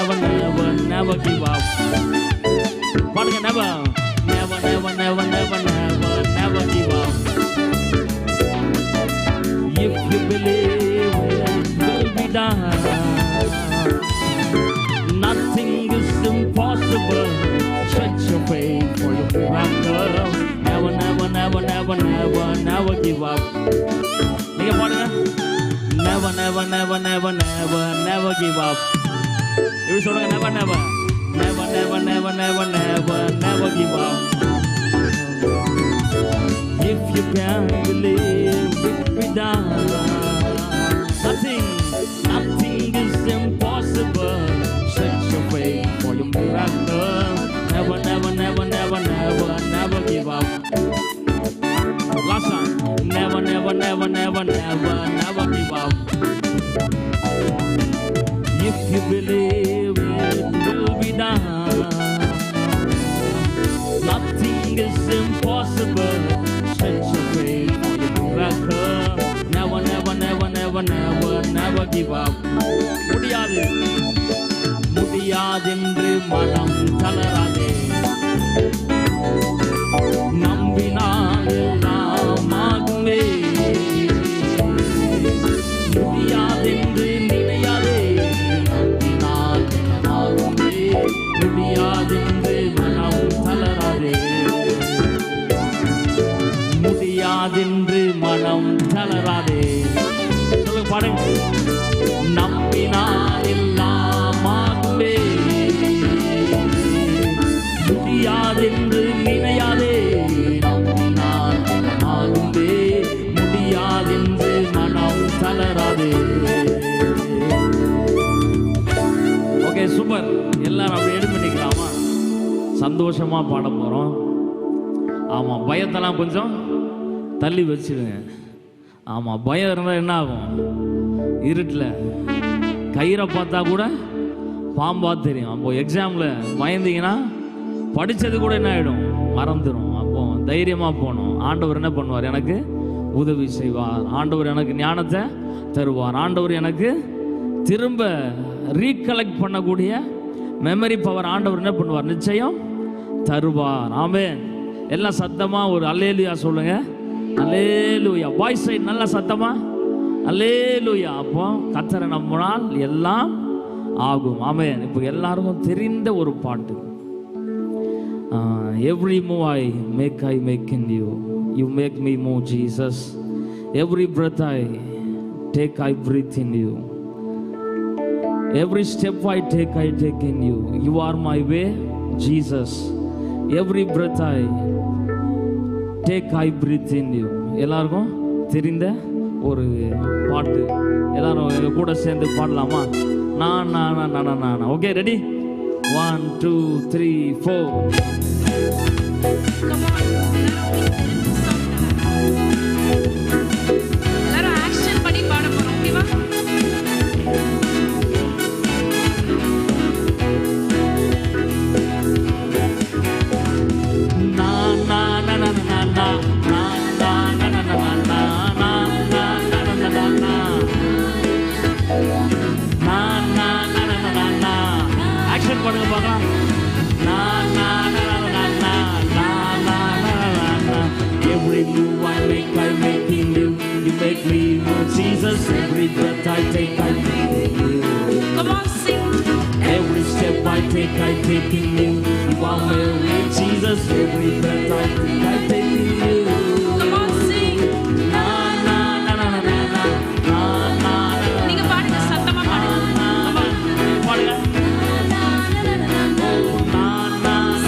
never, never, never give up. பாடுங்க, never, never, never, never, never, never, never give up. If you believe it will be done, nothing is impossible. Stretch your faith for your miracle. Never, never, never, never, never, never give up. நீங்க பாடுங்க, never, never, never, never, never, never give up. இப்படி சொல்லுங்க, never, never, never, never, never, never, never, never give up. If you can believe it be done, nothing is impossible. Stretch your faith for your miracle. Never, never, never, never, never, never give up. Last time. Never, never, never, never, never, never give up. If you believe it will be done, nothing is impossible. Stretch your faith for your miracle. Never, never, never, never, never, never give up. முடியாது முடியாதென்று மனம் தளராதே, நம்பினால் எல்லாம் ஆகுமே. முடியாதென்று நினையாதே, நம்பினால் எல்லாம் ஆகுமே. முடியாதென்று மனம் தளராதே, முடியாதென்று மனம் தளராதே. சொல்லுங்க, பாருங்க, நம்பினால் எல்லாம் ஆகுமே. முடியாதென்று நினையாதே, நம்பினால் ஆகுமே. முடியாதென்று மனம் தளராதே. Okay, super. எல்லாரும் அப்படி எடுத்து பண்ணிக்கலாமா? சந்தோஷமா பாட போறோம். ஆமா, பயத்தெல்லாம் கொஞ்சம் தள்ளி வச்சிடுங்க. ஆமா, பயம் இருந்தால் என்ன ஆகும்? இருட்டில் கயிறை பார்த்தா கூட பாம்பா தெரியும். அப்போ எக்ஸாமில் பயந்தீங்கன்னா படித்தது கூட என்ன ஆகிடும்? மறந்துடும். அப்போ தைரியமாக போகணும். ஆண்டவர் என்ன பண்ணுவார்? எனக்கு உதவி செய்வார். ஆண்டவர் எனக்கு ஞானத்தை தருவார். ஆண்டவர் எனக்கு திரும்ப ரீகலெக்ட் பண்ணக்கூடிய மெமரி பவர் ஆண்டவர் என்ன பண்ணுவார்? நிச்சயம் தருவார். ஆமென். எல்லாம் சத்தமாக ஒரு அல்லேலூயா சொல்லுங்க. அல்லேலூயா. வாய்ஸ் சைடு நல்லா சத்தமா அல்லேலூயா. அப்போ கர்த்தரை நம்பினால் எல்லாம் ஆகும். ஆமென். இப்போ எல்லாருக்கும் தெரிந்த ஒரு பாட்டு. Every move I make in you, you make me move, Jesus. Every breath I take, I breathe in you. Every step I take in you. You are my way, Jesus. Every breath I take, I breathe in you. எல்லாருக்கும் தெரிந்த ஒரு பாட்டு. எல்லாரும் எங்க கூட சேர்ந்து பாடலாமா? நான் நான் நான் நான் நான். Okay, ready? 1 2 3 4. Come on. எல்லாரும் ஆக்ஷன் பண்ணி பாட போறோம். ஓகேவா? நான் நான் நான் நான் நான் நான் நான் நான் நான் ஆக்ஷன் பண்ணுங்க பார்க்கலாம். Every move I make in you. You make me move, Jesus. Every breath I take in you. Come on, sing. Every step I take in you. You are my way, Jesus. Every breath I take in you. Come on, sing. நீங்க பாடுங்க, சத்தமா பாடுங்க. Come on. பாடுங்க.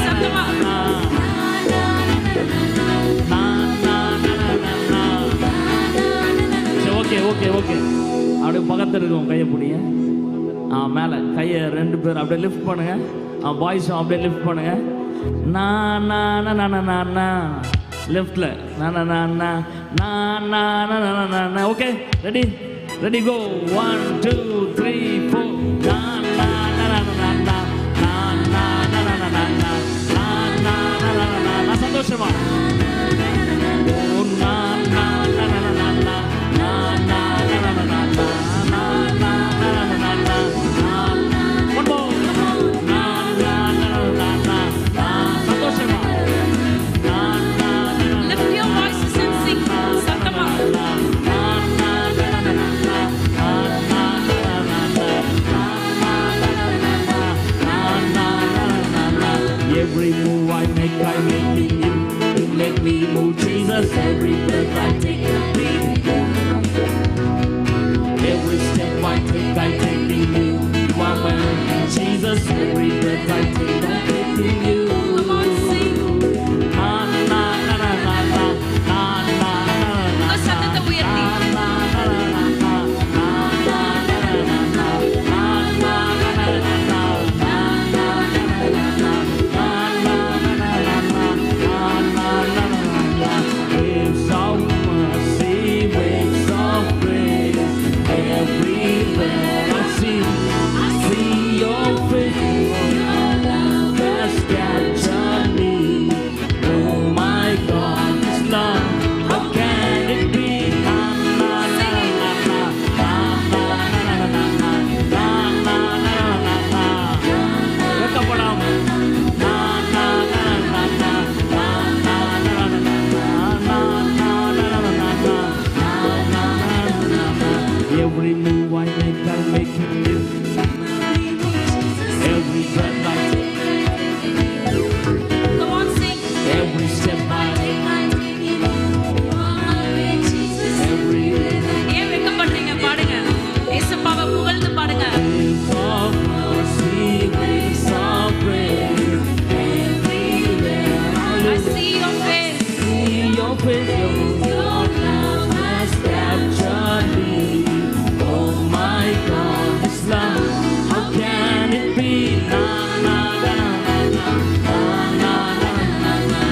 சத்தமா. Okay okay. அப்படியே பக்கத்தில் இருக்கும் கையை பிடிங்க. மேலே கையை 2 பேர் அப்படியே லிஃப்ட் பண்ணுங்க. பாய்ஸும் அப்படியே லிஃப்ட் பண்ணுங்க. நான் நான் நான் நான் நான் லெஃப்டில் நான் நான் நான் நான் நான் நான். Okay, ready ready go. 1 2 3 4. நான் நான் நான் நான் நான் நான் நான் நான் நான் நான். சந்தோஷமா breath I take, I'm thanking you. Come on, sing. Na na na na na na na na na. உங்க சத்தத்தை உயர்த்தி. Waves of mercy, waves of grace, everywhere I see your face. Your love has captured me. Oh my God, this love, how can it be? Na na na na na na na na na na na na na. வெக்கப்படாம. Na na na na na na na na na na. Every move I make, I make it new. Every breath I take, Come on, sing. every step I take, every ஏன் வெட்கப்படுறீங்க? பாடுங்க. இயேசுப்பாவை புகழ்ந்து பாடுங்க. waves of mercy, waves of grace, everywhere I I see your face. see your face. Your love has captured me. Oh my God, this love, how can it be? Na na na na na na na na na na na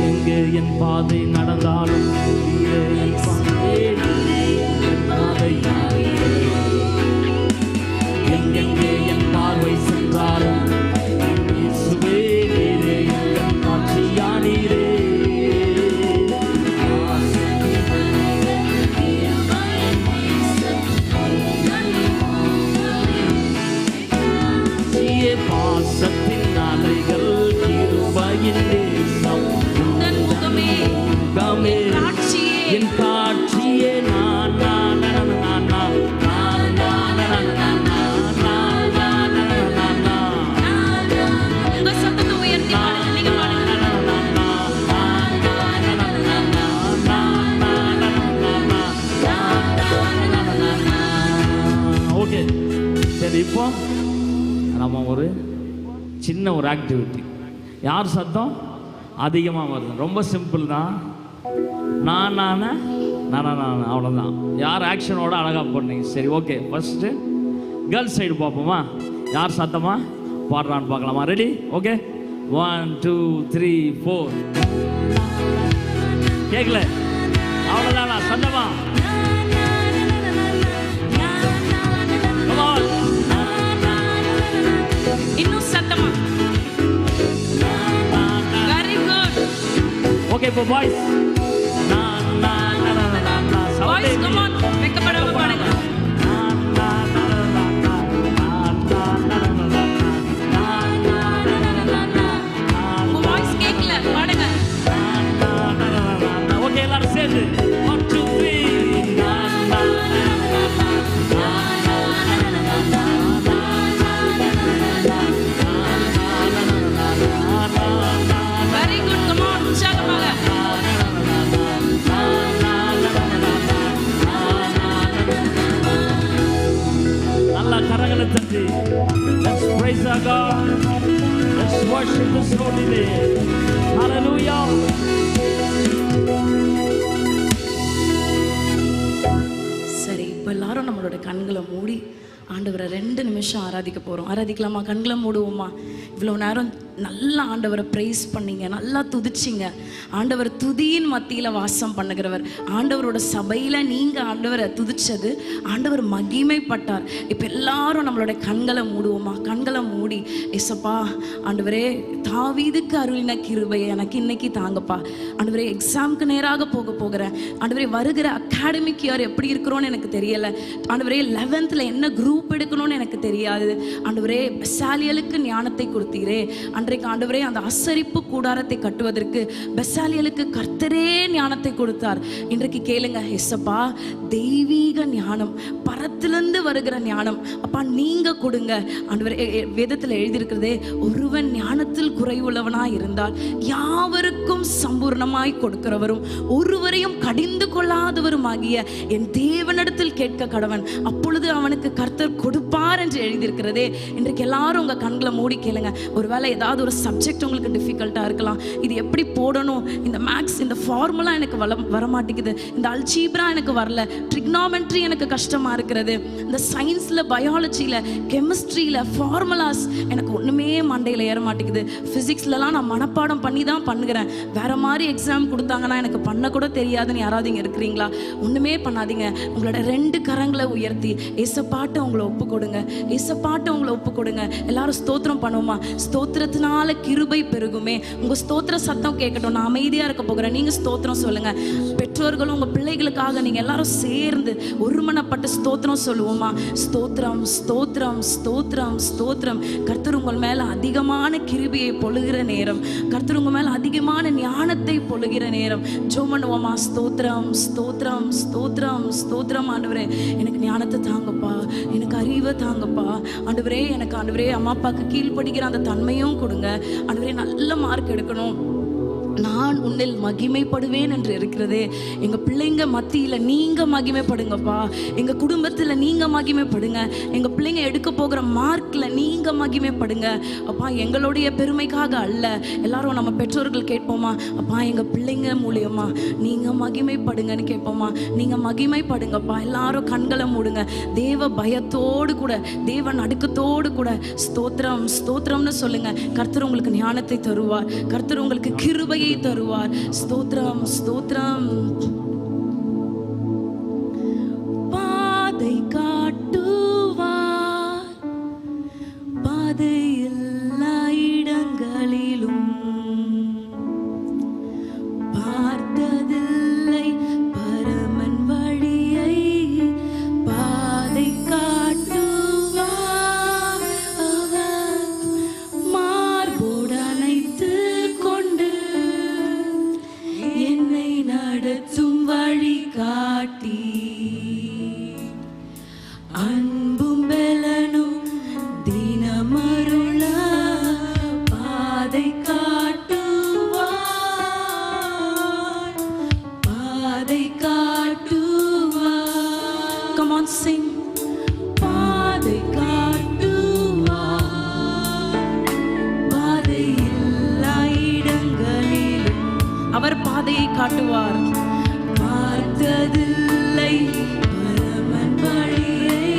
எங்கே என் பாதை நடந்தாலும் நீரே என் பாதை, என் பாதையாய். எங்கெங்கே என் பார்வை சென்றாலும் இயேசுவே நீரே என் காட்சியா நீரே. பாசத்தின் அலைகள் கிருபையின் தேசம் உந்தன் முகமே முகமே காட்சியே. என் காட்சியே. நான் நான் நான் நான் நான் நான் நான் நான் நான் நான் நான். உங்க சத்தத்தை உயர்த்தி பாடுங்க. நீங்க பாடுங்க. ஓகே, சரி, இப்போ நம்ம ஒரு சின்ன ஒரு ஆக்டிவிட்டி. யார் சத்தம் அதிகமாக வருது? ரொம்ப சிம்பிள் தான். நான் அவ்வளோதான். யார் ஆக்ஷனோட அழகாக பண்ணீங்க? சரி, ஓகே. ஃபஸ்ட்டு கேர்ள்ஸ் சைடு பார்ப்போமா? யார் சத்தமாக பாடுறான்னு பார்க்கலாமா? ரெடி? ஓகே, 1 2 3 4. கேட்கல? அவ்வளோதானா? சத்தமா? Come on. இன்னும் சத்தமா. Very good. ஓகே, இப்போ பாய்ஸ். Boys, come on. வெட்கப்படாம பாடுங்க. உங்க voice கேட்கல. பாடுங்க. ஓகே, எல்லாரும் சேர்ந்து 1 2 3. Very good. Come on. உற்சாகமாக. நல்லா கரங்களை தட்டி. Let's praise our God. Let's worship His holy name. Hallelujah. சரி, இப்போ எல்லாரும் நம்மளோட கண்களை மூடி ஆண்டவரை 2 நிமிஷம் ஆராதிக்க போகிறோம். ஆராதிக்கலாமா? கண்களை மூடுவோமா? இவ்வளோ நேரம் நல்லா ஆண்டவரை ப்ரைஸ் பண்ணீங்க, நல்லா துதிச்சிங்க. ஆண்டவர் துதியின் மத்தியில் வாசம் பண்ணுகிறவர். ஆண்டவரோட சபையில் நீங்கள் ஆண்டவரை துதிச்சது ஆண்டவர் மகிமைப்பட்டார். இப்போ எல்லாரும் நம்மளோட கண்களை மூடுவோமா? கண்களை மூடி, ஏசப்பா ஆண்டவரே, தாவீதுக்கு அருளின கிருபையை எனக்கு இன்னைக்கு தாங்கப்பா. ஆண்டவரே, எக்ஸாமுக்கு நேராக போகிறேன். ஆண்டவரே, வருகிற அகாடமிக் இயர் எப்படி இருக்கிறோன்னு எனக்கு தெரியலை. ஆண்டவரே, 11th என்ன குரூப் எடுக்கணும்னு எனக்கு தெரியாது. ஆண்டவரே, சாலியலுக்கு ஞானத்தை கொடுத்தீரே. அன்றைக்கு ஆண்டவரே அந்த ஆசரிப்பு கூடாரத்தை கட்டுவதற்கு பெசாலியலுக்கு கர்த்தரே ஞானத்தை கொடுத்தார். இன்றைக்கு கேளுங்க, எசப்பா தெய்வீக ஞானம், பரத்திலிருந்து வருகிற ஞானம் அப்பா நீங்க கொடுங்க ஆண்டவரே. வேதத்தில் எழுதியிருக்கிறதே, ஒருவன் ஞானத்தில் குறைவுள்ளவனாய் இருந்தால் யாவருக்கும் சம்பூர்ணமாய் கொடுக்கிறவரும் ஒருவரையும் கடிந்து கொள்ளாதவரும் ஆகிய என் தேவனிடத்தில் கேட்க கடவன், அப்பொழுது அவனுக்கு கர்த்தர் கொடுப்பார் என்று எழுதியிருக்கிறதே. இன்றைக்கு எல்லாரும் உங்க கண்களை மூடி கேளுங்க. ஒருவேளை ஏதாவது ஒரு சப்ஜெக்ட் உங்களுக்கு டிஃபிகல்ட்டா இருக்கலாம். இது எப்படி போடணும், இந்த மேக்ஸ் இந்த ஃபார்முலா எனக்கு வரமாட்டேங்குது, இந்த அல்ஜீப்ரா எனக்கு வரல, ட்ரிக்னாமெட்ரி எனக்கு கஷ்டமா இருக்கிறது, இந்த சயின்ஸ்ல பயாலஜியில கெமிஸ்ட்ரியில ஃபார்முலாஸ் எனக்கு ஒண்ணுமே மண்டையில ஏற மாட்டேங்குது, பிசிக்ஸ்லலாம் நான் மனப்பாடம் பண்ணி தான் பண்ணுகிறேன், வேற மாதிரி எக்ஸாம் கொடுத்தாங்கன்னா எனக்கு பண்ண கூட தெரியாதுன்னு யாராவது இங்க இருக்கிறீங்களா? ஒண்ணுமே பண்ணாதீங்க. உங்களோட 2 கரங்களை உயர்த்தி ஏசப்பாட்ட உங்களை ஒப்பு கொடுங்க, ஏசப்பாட்ட உங்களை ஒப்பு கொடுங்க. எல்லாரும் ஸ்தோத்திரம் பண்ணுவோமா? ஸ்தோத்திரத்தினால கிருபை பெருகுமே. உங்க ஸ்தோத்திர சத்தம் கேட்கட்டும். நான் அமைதியா இருக்க போகிறேன், நீங்க ஸ்தோத்திரம் சொல்லுங்க. பெற்றோர்களும் உங்க பிள்ளைகளுக்காக நீங்க எல்லாரும் சேர்ந்து ஒருமனப்பட்டு ஸ்தோத்திரம் சொல்லுவோமா? ஸ்தோத்திரம் ஸ்தோத்திரம் ஸ்தோத்திரம் ஸ்தோத்திரம். கர்த்தர் உங்கள் மேல அதிகமான கிருபையை பொழுகிற நேரம், கர்த்தர் உங்க மேல அதிகமான ஞானத்தை பொழுகிற நேரம். ஜெபம் பண்ணுவோமா? ஸ்தோத்திரம் ஸ்தோத்திரம் ஸ்தோத்திரம் ஸ்தோத்திரம். ஆண்டவரே எனக்கு ஞானத்தை தாங்கப்பா, எனக்கு அறிவை தாங்கப்பா ஆண்டவரே. எனக்கு ஆண்டவரே அம்மா அப்பாவுக்கு கீழ்ப்படுகிற அந்த தன்மையும் கொடுங்க ஆண்டவரே. நல்ல மார்க் எடுக்கணும், நான் உன்னில் மகிமைப்படுவேன் என்று இருக்கிறதே. எங்கள் பிள்ளைங்க மத்தியில் நீங்கள் மகிமைப்படுங்கப்பா, எங்கள் குடும்பத்தில் நீங்கள் மகிமைப்படுங்க, எங்கள் பிள்ளைங்க எடுக்க போகிற மார்க்கில் நீங்கள் மகிமைப்படுங்க அப்பா. எங்களுடைய பெருமைக்காக அல்ல. எல்லாரும் நம்ம பெற்றோர்கள் கேட்போமா? அப்பா எங்கள் பிள்ளைங்க மூலியமா நீங்கள் மகிமைப்படுங்கன்னு கேட்போமா? நீங்கள் மகிமைப்படுங்கப்பா. எல்லாரும் கண்களை மூடுங்க. தேவ பயத்தோடு கூட, தேவ நடுக்கத்தோடு கூட ஸ்தோத்திரம் ஸ்தோத்திரம்னு சொல்லுங்க. கர்த்தர் உங்களுக்கு ஞானத்தை தருவார், கர்த்தர் உங்களுக்கு கிருபையை தருவார். ஸ்தோத்திரம் ஸ்தோத்திரம். பாதை காட்டுவார், பாதை எல்லா இடங்களிலும் பார்த்ததில்லை பரமன் வழியை. பாதை காட்டுவார், அவர் மார்போடு அணைத்து கொண்டு என்னை நடத்தும் வழி காட்டி. அன்பும் பலனும் தினமருள பாதை காட்டுவார், பாதை காட்டுவார். Come on sing. பாதை காட்டுவார், பாதை எல்லா இடங்களிலும் அவர் பாதையை காட்டுவார். பார்த்ததில்லை பரமன் வழியை,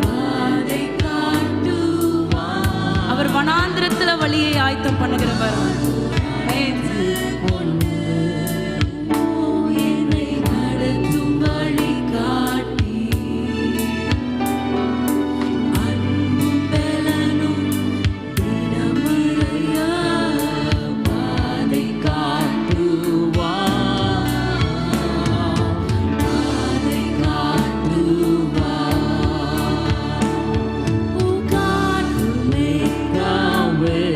பாதை காட்டுவார். அவர் வனாந்திரத்துல வழியை ஆயத்தம் பண்ணுகிறவர். என்னை நடத்தும் வழி காட்டி. அன்பும் பலனும் தினமறையா பாதை காட்டுவார், பாதை காட்டுவார். Oh God will make a way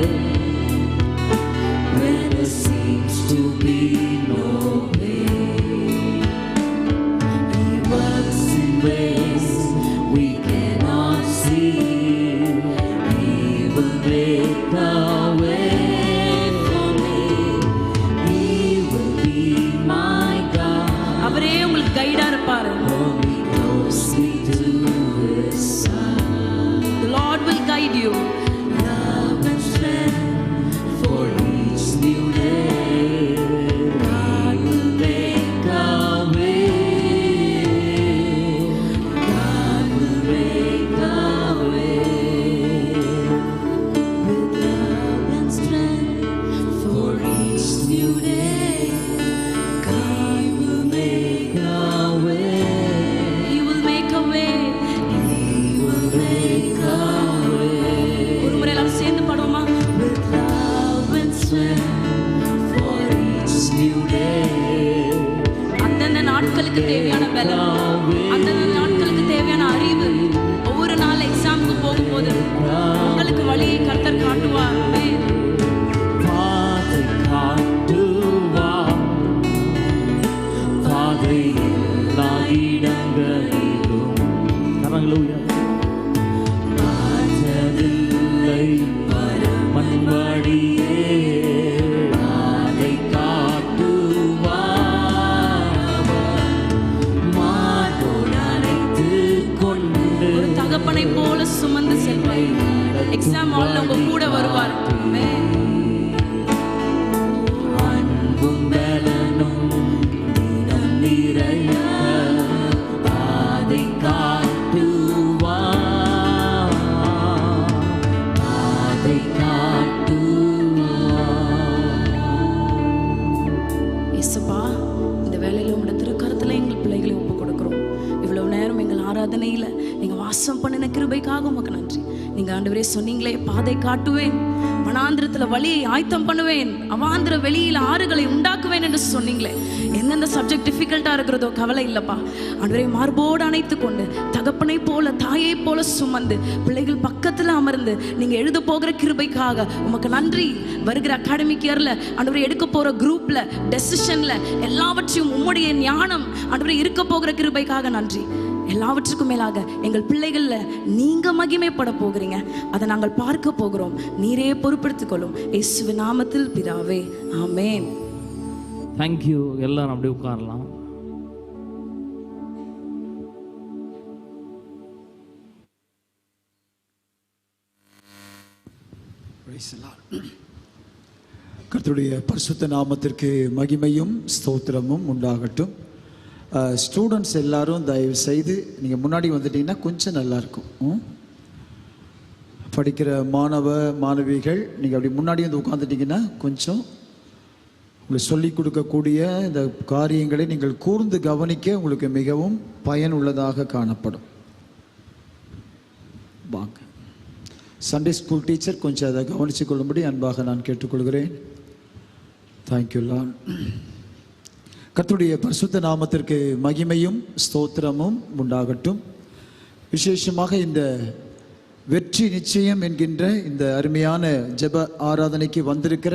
when there seems to be no way. He works in ways we cannot see. He will make a way for me. He will be my God. அவரே உங்களுக்கு கைடா இருப்பார். He knows me to his side. The Lord will guide you. Love and strength for each new day. God will make a way. God will make a way. With love and strength for each new day. God will make a way. He will make a way. He will make a way. ஒரு முறை எல்லாரும் சேர்ந்து பாடுவோமா? With love and strength for each new day. அந்தந்த நாட்களுக்கு தேவையான பலம், அந்தந்த நாட்களுக்கு தேவையான அறிவு, ஒவ்வொரு நாள் எக்ஸாமுக்கு போகும்போது உங்களுக்கு வழியை கர்த்தர் காட்டுவார். வழியே அதை காட்டுவார். மார்போடு அணைத்துக் கொண்டு ஒரு தகப்பனை போல சுமந்து செல்வாய். எக்ஸாம் ஹால்ல உங்க கூட வருவார். அன்பும் பலனும் தினம் நிறைய அதை காட்டுவார். அதை காட்டுவார். இயேசுப்பா, இந்த வேளையில உங்களுடைய திருக்கரத்துல எங்கள் பிள்ளைகளை ஒப்பு கொடுக்கிறோம். இவ்வளவு நேரம் எங்கள் ஆராதனையில நீங்க வாசம் பண்ணின கிருபைக்காக உமக்கு நன்றி. நீங்க ஆண்டவரே சொன்னீங்களே, பாதை காட்டுவேன், வனாந்திரத்துல வழியை ஆயத்தம் பண்ணுவேன், அவாந்திர வெளியில ஆறுகளை உண்டாக்குவேன் என்று சொன்னீங்களே. எந்தெந்த சப்ஜெக்ட் டிஃபிகல்ட்டா இருக்கிறதோ கவலை இல்லப்பா. ஆண்டவரே மார்போடு அணைத்து கொண்டு தகப்பனை போல தாயை போல சுமந்து பிள்ளைகள் பக்கத்துல அமர்ந்து நீங்க எழுத போகிற கிருபைக்காக உமக்கு நன்றி. வருகிற அகாடமிக் இயர்ல ஆண்டவரே எடுக்க போற குரூப்ல டெசிஷன்ல எல்லாவற்றையும் உம்முடைய ஞானம் ஆண்டவரே இருக்க போகிற கிருபைக்காக நன்றி. எல்லாவற்றுக்கும் மேலாக எங்கள் பிள்ளைகள்ல நீங்க மகிமைப்பட போகிறீங்க, அதை நாங்கள் பார்க்க போகிறோம். நீரே பொறுப்படுத்திக் கொள்ளும். இயேசுவின் நாமத்தில் பிதாவே, ஆமென். தேங்க்யூ. எல்லாரும் அப்படியே உட்காரலாம். கர்த்தருடைய பரிசுத்த நாமத்திற்கு மகிமையும் ஸ்தோத்திரமும் உண்டாகட்டும். ஸ்டூடெண்ட்ஸ் எல்லாரும் தயவு செய்து நீங்கள் முன்னாடி வந்துட்டீங்கன்னா கொஞ்சம் நல்லாயிருக்கும். படிக்கிற மாணவ மாணவிகள் நீங்கள் அப்படி முன்னாடி வந்து உட்காந்துட்டிங்கன்னா கொஞ்சம் உங்களுக்கு சொல்லிக் கொடுக்கக்கூடிய இந்த காரியங்களை நீங்கள் கூர்ந்து கவனிக்க உங்களுக்கு மிகவும் பயனுள்ளதாக காணப்படும். வாங்க. சண்டே ஸ்கூல் டீச்சர் கொஞ்சம் அதை கவனித்து கொள்ளும்படி அன்பாக நான் கேட்டுக்கொள்கிறேன். Thank you Lord. கர்த்தருடைய பரிசுத்த நாமத்திற்கு மகிமையும் ஸ்தோத்திரமும் உண்டாகட்டும். விசேஷமாக இந்த வெற்றி நிச்சயம் என்கின்ற இந்த அருமையான ஜெப ஆராதனைக்கு வந்திருக்கிற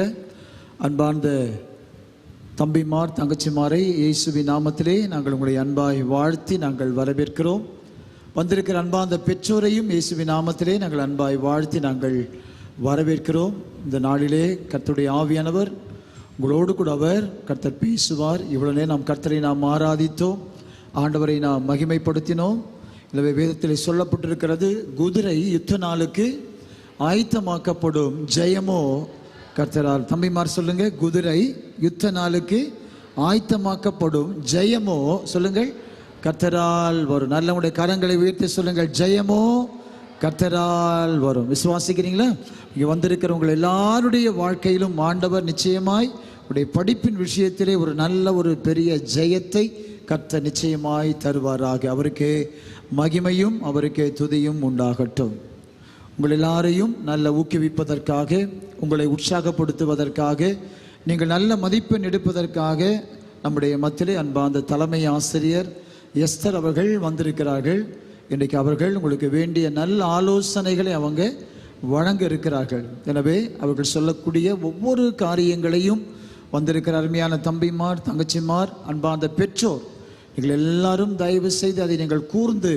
அன்பார்ந்த தம்பிமார் தங்கச்சிமாரை இயேசுவின் நாமத்திலே நாங்கள் உங்களை அன்பாய் வாழ்த்தி நாங்கள் வரவேற்கிறோம். வந்திருக்கிற அன்பார்ந்த பெற்றோரையும் இயேசுவின் நாமத்திலே நாங்கள் அன்பாய் வாழ்த்தி நாங்கள் வரவேற்கிறோம். இந்த நாளிலே கர்த்தருடைய ஆவியானவர் உங்களோடு கூட அவர் கர்த்தர் பேசுவார். இவ்வளோ நேரம் நாம் கர்த்தரை நாம் ஆராதித்தோம், ஆண்டவரை நாம் மகிமைப்படுத்தினோம். எனவே வேதத்தில் சொல்லப்பட்டிருக்கிறது, குதிரை யுத்த நாளுக்கு ஆயத்தமாக்கப்படும், ஜெயமோ கர்த்தரால். தம்பிமார் சொல்லுங்க, குதிரை யுத்த நாளுக்கு ஆயத்தமாக்கப்படும், ஜெயமோ சொல்லுங்கள் கர்த்தரால் வரும். நல்ல கரங்களை உயர்த்தி சொல்லுங்கள், ஜெயமோ கர்த்தரால் வரும். விசுவாசிக்கிறீங்களா? இங்கே வந்திருக்கிறவங்க எல்லாருடைய வாழ்க்கையிலும் ஆண்டவர் நிச்சயமாய் உடைய படிப்பின் விஷயத்திலே ஒரு நல்ல ஒரு பெரிய ஜெயத்தை கர்த்தர் நிச்சயமாய் தருவாராக. அவருக்கு மகிமையும் அவருக்கு துதியும் உண்டாகட்டும். உங்கள் எல்லாரையும் நல்ல ஊக்குவிப்பதற்காக, உங்களை உற்சாகப்படுத்துவதற்காக, நீங்கள் நல்ல மதிப்பெண் எடுப்பதற்காக நம்முடைய மத்தியிலே அன்பார்ந்த தலைமை ஆசிரியர் எஸ்தர் அவர்கள் வந்திருக்கிறார்கள். இன்றைக்கு அவர்கள் உங்களுக்கு வேண்டிய நல்ல ஆலோசனைகளை அவங்க வழங்க இருக்கிறார்கள். எனவே அவர்கள் சொல்லக்கூடிய ஒவ்வொரு காரியங்களையும் வந்திருக்கிற அருமையான தம்பிமார் தங்கச்சிமார் அன்பார்ந்த பெற்றோர் நீங்கள் எல்லாரும் தயவு செய்து அதை நீங்கள் கூர்ந்து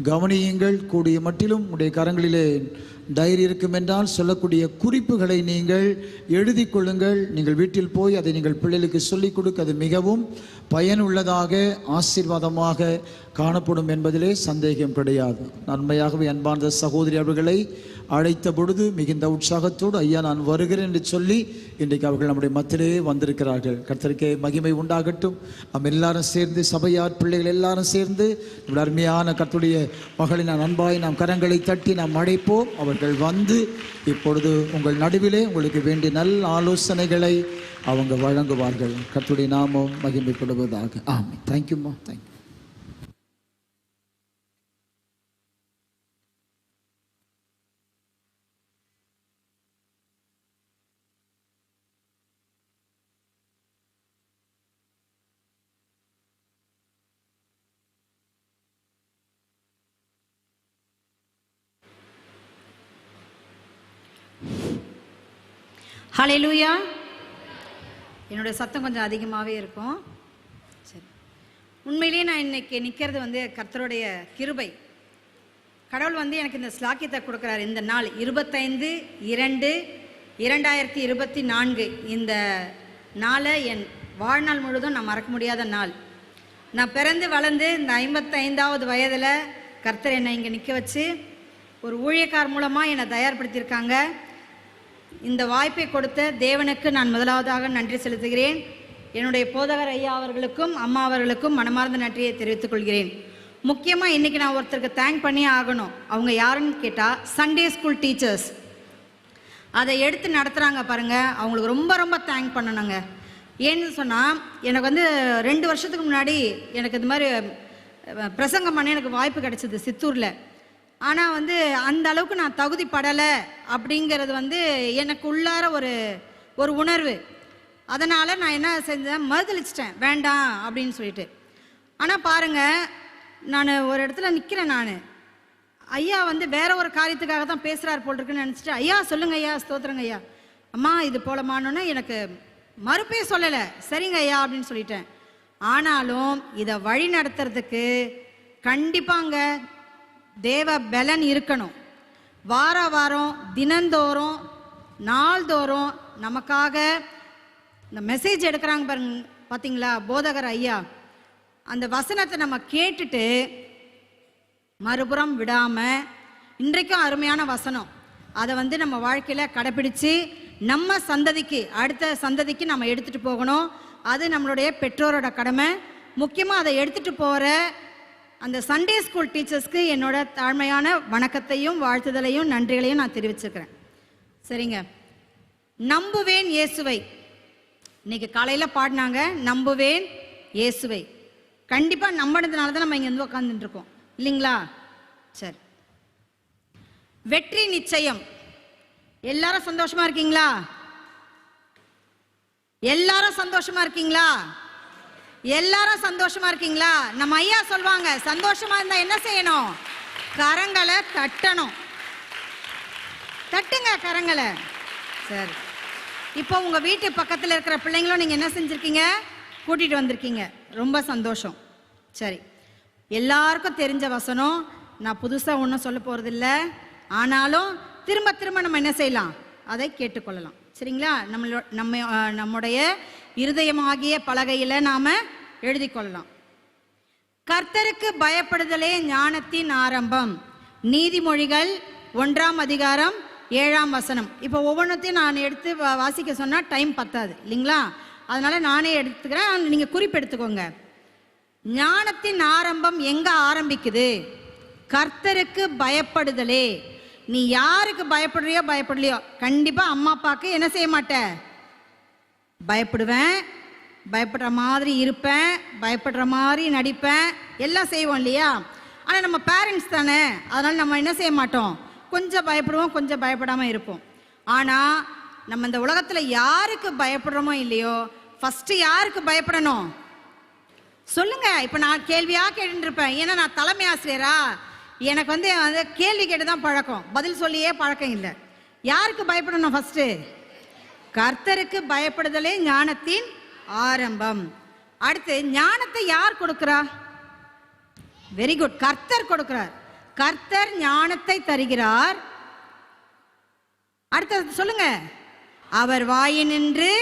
கவனியுங்கள். கூடிய மட்டிலும் உடைய கரங்களிலே டைரி இருக்கும் என்றால் சொல்லக்கூடிய குறிப்புகளை நீங்கள் எழுதி கொள்ளுங்கள். நீங்கள் வீட்டில் போய் அதை நீங்கள் பிள்ளைகளுக்கு சொல்லிக் கொடுக்க அது மிகவும் பயனுள்ளதாக ஆசீர்வாதமாக காணப்படும் என்பதிலே சந்தேகம் கிடையாது. நன்மையாகவே அன்பார்ந்த சகோதரி அவர்களை அழைத்த பொழுது மிகுந்த உற்சாகத்தோடு ஐயா நான் வருகிறேன் என்று சொல்லி இன்றைக்கு அவர்கள் நம்முடைய மத்தியிலே வந்திருக்கிறார்கள். கர்த்தருக்கே மகிமை உண்டாகட்டும். நாம் எல்லாரும் சேர்ந்து, சபையார் பிள்ளைகள் எல்லாரும் சேர்ந்து நம்முடைய அருமையான கர்த்தருடைய மகளின் அன்பாய் நாம் கரங்களை தட்டி நாம் அழைப்போம். அவர்கள் வந்து இப்பொழுது உங்கள் நடுவிலே உங்களுக்கு வேண்டிய நல்ல ஆலோசனைகளை அவங்க வழங்குவார்கள். கர்த்தருடைய நாமம் மகிமைப்படுவதாக. ஆமென். தேங்க்யூம்மா. தேங்க்யூ. ஹல்லேலூயா. என்னுடைய சத்தம் கொஞ்சம் அதிகமாகவே இருக்கும். சரி, உண்மையிலேயே நான் இன்னைக்கு நிற்கிறது கர்த்தருடைய கிருபை. கடவுள் எனக்கு இந்த ஸ்லாக்கியத்தை கொடுக்குறாரு. இந்த நாள் 25/2 2024 இந்த நாளை என் வாழ்நாள் முழுதும் நான் மறக்க முடியாத நாள். நான் பிறந்து வளர்ந்து இந்த 55வது வயதில் கர்த்தர் என்னை இங்கே நிற்க வச்சு ஒரு ஊழியக்கார் மூலமாக என்னை தயார்படுத்தியிருக்காங்க. இந்த வாய்ப்பை கொடுத்த தேவனுக்கு நான் முதலாவதாக நன்றி செலுத்துகிறேன். என்னுடைய போதகர் ஐயா அவர்களுக்கும் அம்மா அவர்களுக்கும் மனமார்ந்த நன்றியை தெரிவித்துக் கொள்கிறேன். முக்கியமாக இன்றைக்கி நான் ஒருத்தருக்கு தேங்க் பண்ணியே ஆகணும். அவங்க யாருன்னு கேட்டால் சண்டே ஸ்கூல் டீச்சர்ஸ். அதை எடுத்து நடத்துகிறாங்க பாருங்கள், அவங்களுக்கு ரொம்ப ரொம்ப தேங்க் பண்ணணுங்க. ஏன்னு சொன்னால் எனக்கு 2 வருஷத்துக்கு முன்னாடி எனக்கு இது மாதிரி பிரசங்கம் பண்ண எனக்கு வாய்ப்பு கிடைச்சிது சித்தூரில். ஆனால் அந்த அளவுக்கு நான் தகுதிப்படலை அப்படிங்கிறது எனக்கு உள்ளார ஒரு உணர்வு. அதனால் நான் என்ன செஞ்சேன், மறுதளிச்சிட்டேன், வேண்டாம் அப்படின்னு சொல்லிட்டு. ஆனால் பாருங்கள், நான் ஒரு இடத்துல நிற்கிறேன். நான் ஐயா வேற ஒரு காரியத்துக்காக தான் பேசுகிறார் போல் இருக்குன்னு நினச்சிட்டு, ஐயா சொல்லுங்க ஐயா, ஸ்தோத்திரங்க ஐயா, அம்மா இது போலமானோன்னு எனக்கு மறுப்பே சொல்லலை. சரிங்க ஐயா அப்படின்னு சொல்லிட்டேன். ஆனாலும் இதை வழி நடத்துறதுக்கு கண்டிப்பாங்க தேவ பலன் இருக்கணும். வார வாரம் தினந்தோறும் நாள்தோறும் நமக்காக இந்த மெசேஜ் எடுக்கிறாங்க பாருங்க, பார்த்தீங்களா போதகர் ஐயா. அந்த வசனத்தை நம்ம கேட்டுட்டு மறுபுறம் விடாமல், இன்றைக்கும் அருமையான வசனம், அதை நம்ம வாழ்க்கையில் கடைப்பிடித்து நம்ம சந்ததிக்கு, அடுத்த சந்ததிக்கு நம்ம எடுத்துகிட்டு போகணும். அது நம்மளுடைய பெற்றோரோட கடமை. முக்கியமாக அதை எடுத்துகிட்டு போகிற அந்த சண்டே ஸ்கூல் டீச்சர்ஸ்க்கு என்னோட தாழ்மையான வணக்கத்தையும் வாழ்த்துதலையும் நன்றிகளையும் நான் தெரிவிச்சுக்கிறேன். சரிங்க. நம்புவேன் இயேசுவை, இன்னைக்கு காலையில் பாடினாங்க, நம்புவேன் இயேசுவை. கண்டிப்பாக நம்பினதுனால தான் நம்ம இங்கே உட்காந்துட்டு இருக்கோம் இல்லைங்களா? சரி. வெற்றி நிச்சயம். எல்லாரும் சந்தோஷமா இருக்கீங்களா? எல்லாரும் சந்தோஷமா இருக்கீங்களா? எல்லாரும் சந்தோஷமா இருக்கீங்களா? நம்ம ஐயா சொல்வாங்க, சந்தோஷமா இருந்தா என்ன செய்யணும்? கரங்களை தட்டணும். தட்டுங்க கரங்களை. சரி. இப்போ உங்க வீட்டு பக்கத்தில் இருக்கிற பிள்ளைங்களும் நீங்க என்ன செஞ்சிருக்கீங்க? கூட்டிட்டு வந்திருக்கீங்க. ரொம்ப சந்தோஷம். சரி. எல்லாருக்கும் தெரிஞ்ச வசனம், நான் புதுசாக ஒன்றும் சொல்ல போகிறதில்ல. ஆனாலும் திரும்ப திரும்ப நம்ம என்ன செய்யலாம்? அதை கேட்டுக்கொள்ளலாம். சரிங்களா? நம்முடைய இருதயமாகிய பலகையில் நாம் எழுதி கொள்ளலாம். கர்த்தருக்கு பயப்படுதலே ஞானத்தின் ஆரம்பம். நீதிமொழிகள் 1ஆம் அதிகாரம் 7ஆம் வசனம். இப்போ ஒவ்வொன்றத்தையும் நான் எடுத்து வாசிக்க சொன்னால் டைம் பத்தாது இல்லைங்களா? அதனால் நானே எடுத்துக்கிறேன், நீங்கள் குறிப்பெடுத்துக்கோங்க. ஞானத்தின் ஆரம்பம் எங்கே ஆரம்பிக்குது? கர்த்தருக்கு பயப்படுதலே. நீ யாருக்கு பயப்படுறியோ பயப்படலையோ, கண்டிப்பாக அம்மா அப்பாவுக்கு என்ன செய்ய மாட்டேன்? பயப்படுவேன், பயப்படுற மாதிரி இருப்பேன், பயப்படுற மாதிரி நடிப்பேன், எல்லாம் செய்வோம் இல்லையா? ஆனால் நம்ம பேரண்ட்ஸ் தானே, அதனால் நம்ம என்ன செய்ய மாட்டோம்? கொஞ்சம் பயப்படுவோம், கொஞ்சம் பயப்படாமல் இருப்போம். ஆனால் நம்ம இந்த உலகத்தில் யாருக்கு பயப்படுறோமோ இல்லையோ, ஃபஸ்ட்டு யாருக்கு பயப்படணும் சொல்லுங்க. இப்போ நான் கேள்வியாக கேட்டுருப்பேன், ஏன்னா நான் தலைமை ஆசிரியரா, எனக்கு கேள்வி கேட்டு தான் பழக்கம், பதில் சொல்லியே பழக்கம் இல்லை. யாருக்கு பயப்படணும்? ஃபஸ்ட்டு கர்த்தருக்கு பயப்படுதலே ஞானத்தின் ஆரம்பம். அடுத்து ஞானத்தை யார் கொடுக்கிறா? வெரி குட், கர்த்தர் கொடுக்கிறார். கர்த்தர் ஞானத்தை தருகிறார். அடுத்தது சொல்லுங்க. அவர் வாயினின்று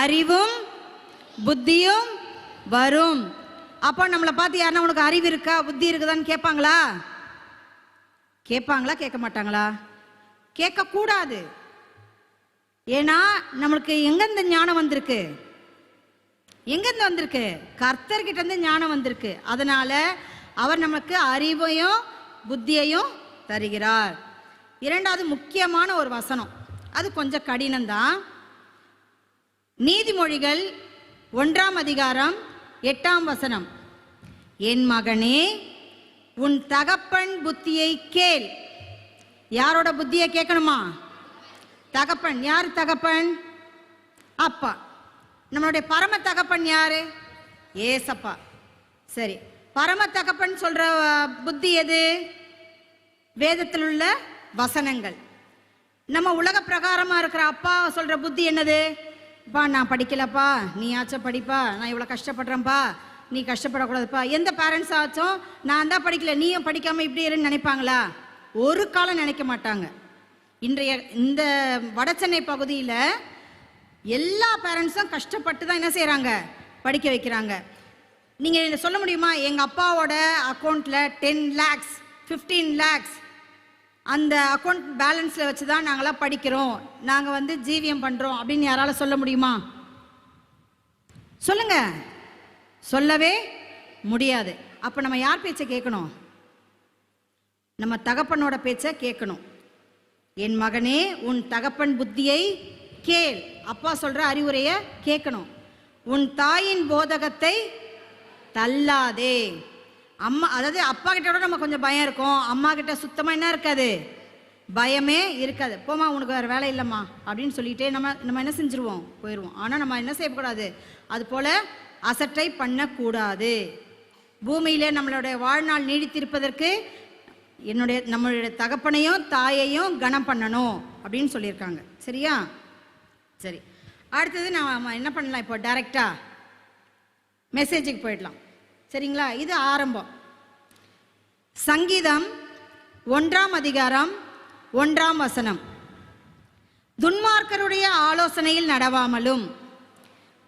அறிவும் புத்தியும் வரும். அப்போ நம்மளை பார்த்து யாருன்னா உனக்கு அறிவு இருக்கா, புத்தி இருக்குதான்னு கேட்பாங்களா? கேட்பாங்களா? கேட்க மாட்டாங்களா? கேட்கக்கூடாது. ஏன்னா நம்மளுக்கு எங்கேருந்து ஞானம் வந்திருக்கு? எங்கேருந்து வந்திருக்கு? கர்த்தர்கிட்ட இருந்து ஞானம் வந்திருக்கு. அதனால அவர் நமக்கு அறிவையும் புத்தியையும் தருகிறார். இரண்டாவது முக்கியமான ஒரு வசனம், அது கொஞ்சம் கடினம்தான். நீதிமொழிகள் 1ஆம் அதிகாரம் 8ஆம் வசனம். என் மகனே, உன் தகப்பன் புத்தியை கேள். யாரோட புத்தியை கேட்கணுமா? தகப்பன். யார் தகப்பன்? அப்பா. நம்மளுடைய பரம தகப்பன் யாரு? ஏசப்பா. சரி, பரம தகப்பன் சொல்ற புத்தி எது? வேதத்தில் உள்ள வசனங்கள். நம்ம உலக பிரகாரமா இருக்கிற அப்பா சொல்ற புத்தி என்னது? பா நான் படிக்கலப்பா, நீ ஆச்சும் படிப்பா, நான் இவ்வளோ கஷ்டப்படுறேன்ப்பா, நீ கஷ்டப்படக்கூடாதுப்பா. எந்த பேரண்ட்ஸ் ஆச்சும் நான் தான் படிக்கல, நீயும் படிக்காம இப்படி இருன்னு நினைப்பாங்களா? ஒரு காலம் நினைக்க மாட்டாங்க. இன்றைய இந்த வடசென்னை பகுதியில் எல்லா பேரண்ட்ஸும் கஷ்டப்பட்டு தான் என்ன செய்கிறாங்க, படிக்க வைக்கிறாங்க. நீங்கள் சொல்ல முடியுமா, எங்கள் அப்பாவோட அக்கௌண்ட்டில் 10 lakhs 15 lakhs அந்த அக்கௌண்ட் பேலன்ஸில் வச்சு தான் நாங்களாம் படிக்கிறோம், நாங்கள் வந்து ஜிவிஎம் பண்ணுறோம் அப்படின்னு யாரால சொல்ல முடியுமா? சொல்லுங்க, சொல்லவே முடியாது. அப்போ நம்ம யார் பேச்சை கேட்கணும்? நம்ம தகப்பனோட பேச்சை கேட்கணும். என் மகனே உன் தகப்பன் புத்தியை கேள், அப்பா சொல்ற அறிவுரையை கேட்கணும். உன் தாயின் போதகத்தை தள்ளாதே. அம்மா, அதாவது அப்பா கிட்ட கூட நம்ம கொஞ்சம் பயம் இருக்கும், அம்மா கிட்ட சுத்தமாக என்ன இருக்காது, பயமே இருக்காது. போமா உனக்கு வேறு வேலை இல்லைம்மா அப்படின்னு சொல்லிட்டு நம்ம என்ன செஞ்சுருவோம், போயிடுவோம். ஆனால் நம்ம என்ன செய்யக்கூடாது, அது போல் அசட்டை பண்ணக்கூடாது. பூமியிலே நம்மளுடைய வாழ்நாள் நீடித்திருப்பதற்கு நம்மளுடைய தகப்பனையும் தாயையும் கனம் பண்ணணும் அப்படின்னு சொல்லியிருக்காங்க. சரியா? சரி, அடுத்தது நம்ம என்ன பண்ணலாம், இப்போ டைரெக்டாக மெசேஜுக்கு போயிடலாம். சரிங்களா? இது ஆரம்பம். சங்கீதம் 1ஆம் அதிகாரம் 1ஆம் வசனம். துன்மார்க்கருடைய ஆலோசனையில் நடவாமலும்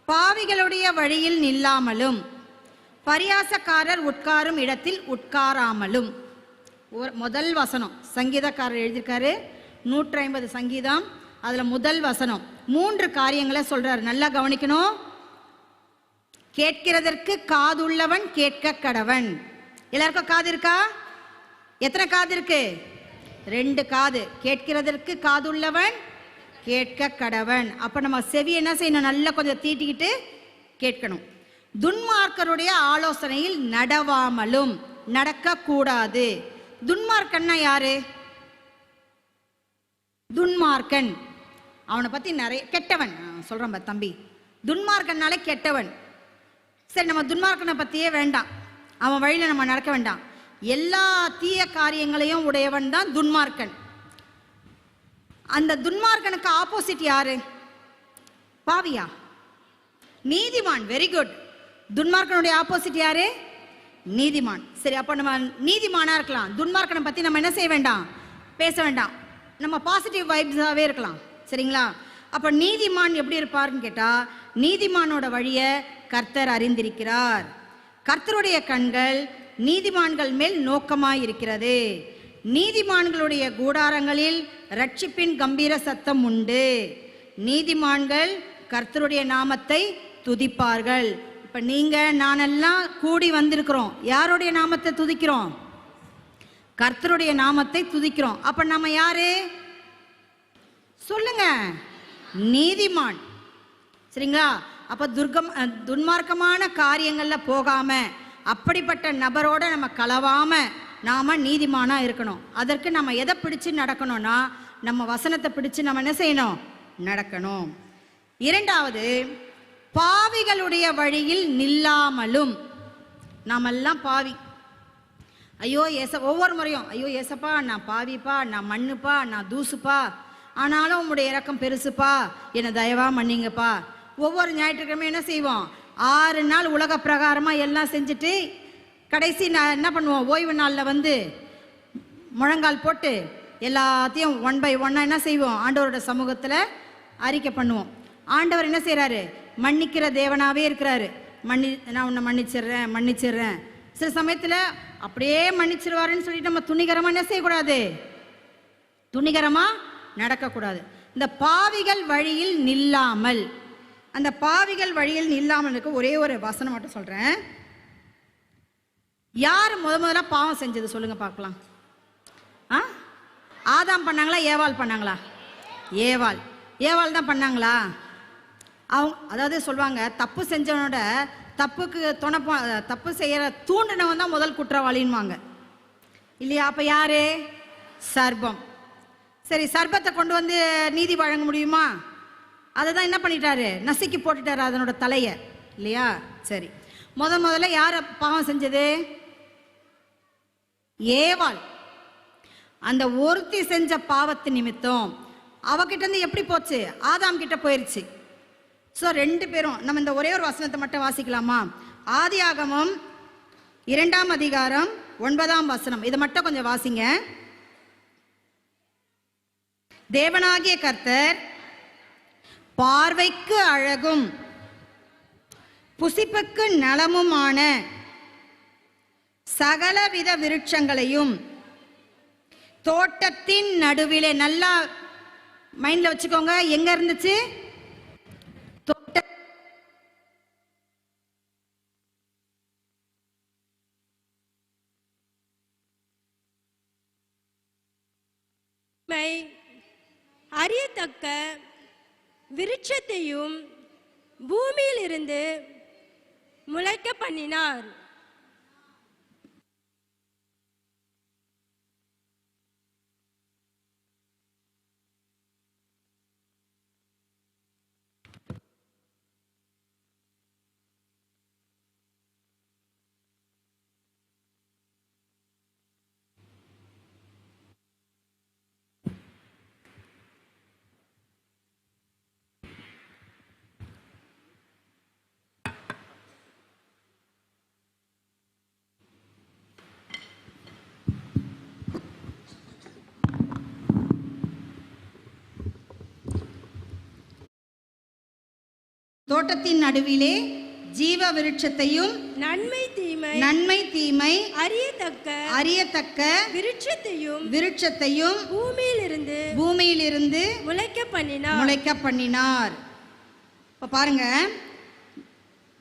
பாவிகளுடைய வழியில் நில்லாமலும் பரியாசக்காரர் உட்காரும் இடத்தில் உட்காராமலும். முதல் வசனம் சங்கீதக்காரர் எழுதியிருக்காரு, 150 சங்கீதம், அதில் முதல் வசனம் 3 காரியங்களை சொல்றாரு. நல்லா கவனிக்கணும். கேட்கிறதற்கு காதுள்ளவன் கேட்க கடவன். எல்லாருக்கும் காது இருக்கா? எத்தனை காது இருக்கு? 2 காது. கேட்கிறதற்கு காதுள்ளவன் கேட்க கடவன். அப்ப நம்ம செவி என்ன செய்யணும், நல்லா கொஞ்சம் தீட்டிக்கிட்டு கேட்கணும். துன்மார்க்கருடைய ஆலோசனையில் நடவாமலும், நடக்க கூடாது. துன்மார்க்கன்னா யாரு? துன்மார்க்கன் அவனை பத்தி நிறைய, கெட்டவன் சொல்றேன் தம்பி. துன்மார்க்கன்னாலே கெட்டவன். சரி, நம்ம துன்மார்க்கனை பற்றியே வேண்டாம், அவன் வழியில் நம்ம நடக்க வேண்டாம். எல்லா தீய காரியங்களையும் உடையவன் தான் துன்மார்க்கன். அந்த துன்மார்க்கனுக்கு ஆப்போசிட் யாரு? பாவியா? நீதிமான். Very good. துன்மார்க்கனுடைய ஆப்போசிட் யாரு? நீதிமான். சரி, அப்போ நம்ம நீதிமானா இருக்கலாம். துன்மார்க்கனை பற்றி நம்ம என்ன செய்ய வேண்டாம், பேச வேண்டாம். நம்ம பாசிட்டிவ் வைப்ஸாகவே இருக்கலாம். சரிங்களா? அப்போ நீதிமான் எப்படி இருப்பார்னு கேட்டால், நீதிமானோட வழியை கர்த்தர் அறிந்திருக்கிறார். கர்த்தருடைய கண்கள் நீதிமான்கள் மேல் நோக்கமாய் இருக்கிறது. நீதிமான்களுடைய கூடாரங்களில் ரட்சிப்பின் கம்பீர சத்தம் உண்டு. நீதிமான்கள் கர்த்தருடைய நாமத்தை துதிப்பார்கள். இப்ப நீங்க நானெல்லாம் கூடி வந்திருக்கிறோம், யாருடைய நாமத்தை துதிக்கிறோம்? கர்த்தருடைய நாமத்தை துதிக்கிறோம். அப்ப நம்ம யாரு சொல்லுங்க? நீதிமான். சரிங்களா? அப்ப துன்மார்க்கமான காரியங்கள்ல போகாம, அப்படிப்பட்ட நபரோட நம்ம கலவாம நாம நீதிமானா இருக்கணும். அதற்கு நம்ம எதை பிடிச்சு நடக்கணும்னா, நம்ம வசனத்தை பிடிச்சு நம்ம என்ன செய்யணும், நடக்கணும். இரண்டாவது, பாவிகளுடைய வழியில் நில்லாமலும். நாமெல்லாம் பாவி. ஐயோ ஒவ்வொரு முறையும் ஐயோ ஏசப்பா நான் பாவிப்பா, நான் மண்ணுப்பா, நான் தூசுப்பா, ஆனாலும் உங்களுடைய இரக்கம் பெருசுப்பா, என்னை தயவா மன்னிங்கப்பா. ஒவ்வொரு ஞாயிற்றுக்கிழமையும் என்ன செய்வோம், 6 நாள் உலக பிரகாரமாக எல்லாம் செஞ்சுட்டு கடைசி நான் என்ன பண்ணுவோம், ஓய்வு நாளில் வந்து முழங்கால் போட்டு எல்லாத்தையும் 1 by 1 என்ன செய்வோம், ஆண்டவரோட சமூகத்தில் அறிக்கை பண்ணுவோம். ஆண்டவர் என்ன செய்கிறாரு, மன்னிக்கிற தேவனாகவே இருக்கிறாரு. நான் உன்னை மன்னிச்சிடுறேன். சில சமயத்தில் அப்படியே மன்னிச்சிருவாருன்னு சொல்லிட்டு நம்ம துணிகரமாக என்ன செய்யக்கூடாது, துணிகரமாக நடக்கக்கூடாது. இந்த பாவிகள் வழியில் நில்லாமல், அந்த பாவிகள் வழியில் நில்லாமல் இருக்க ஒரே ஒரு வசனம் மட்டும் சொல்கிறேன். யார் முதல்ல பாவம் செஞ்சது சொல்லுங்க பார்க்கலாம். ஆதாம் பண்ணாங்களா, ஏவாள் பண்ணாங்களா? ஏவாள் தான் பண்ணாங்களா? அதாவது சொல்லுவாங்க, தப்பு செஞ்சவனோட தப்புக்கு தப்பு செய்யற தூண்டினவன் தான் முதல் குற்றவாளின்வாங்க இல்லையா? அப்ப யாரு? சர்ப்பம். சரி, சர்ப்பத்தை கொண்டு வந்து நீதி வழங்க முடியுமா? அதை தான் என்ன பண்ணிட்டாரு, நசுக்கி போட்டுட்டாரு அதனோட தலைய, இல்லையா? சரி, முதல்ல யார பாவம் செஞ்சது? ஏவாள். அந்த ஒருத்தி செஞ்ச பாவத்து நிமித்தம் அவகிட்ட இருந்து எப்படி போச்சு, ஆதாம் கிட்ட போயிருச்சு. ஸோ 2 பேரும் நம்ம இந்த ஒரே ஒரு வசனத்தை மட்டும் வாசிக்கலாமா? ஆதியாகமம் 2ஆம் அதிகாரம் 9ஆம் வசனம். இதை மட்டும் கொஞ்சம் வாசிங்க. தேவனாகிய கர்த்தர் பார்வைக்கு அழகும் புசிப்புக்கு நலமுமான சகலவித விருட்சங்களையும் தோட்டத்தின் நடுவிலே, நல்லா மைண்ட்ல வச்சுக்கோங்க, எங்க இருந்துச்சு? தோட்ட அறியத்தக்க விருட்சத்தையும் பூமியிலிருந்து முளைக்க பண்ணினார். தோட்டத்தின் நடுவிலே ஜீவ விருட்சத்தையும் நன்மை தீமை அறியத்தக்க விருட்சத்தையும் பூமியிலிருந்து முளைக்க பண்ணினார். இப்ப பாருங்க,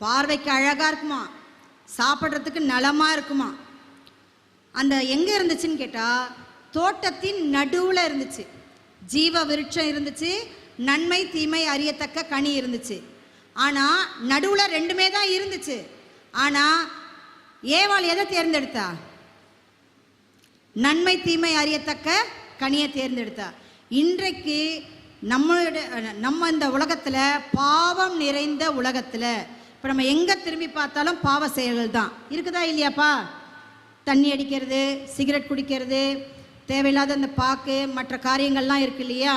பார்வைக்கு அழகா இருக்குமா, சாப்பிட்றதுக்கு நலமா இருக்குமா. அந்த எங்க இருந்துச்சுன்னு கேட்டா தோட்டத்தின் நடுவுல இருந்துச்சு. ஜீவ விருட்சம் இருந்துச்சு, நன்மை தீமை அறியத்தக்க கனி இருந்துச்சு. ஆனா நடுவுல ரெண்டுமே தான் இருந்துச்சு. ஆனா ஏவாள் எதை தேர்ந்தெடுத்தா? நன்மை தீமை அறியத்தக்க கனியை தேர்ந்தெடுத்தா. இன்றைக்கு நம்ம இந்த உலகத்துல, பாவம் நிறைந்த உலகத்துல, இப்ப நம்ம எங்க திரும்பி பார்த்தாலும் பாவ செயல்கள் தான் இருக்குதா இல்லையாப்பா? தண்ணி அடிக்கிறது, சிகரெட் குடிக்கிறது, தேவையில்லாத இந்த பாக்கு, மற்ற காரியங்கள்லாம் இருக்கு இல்லையா?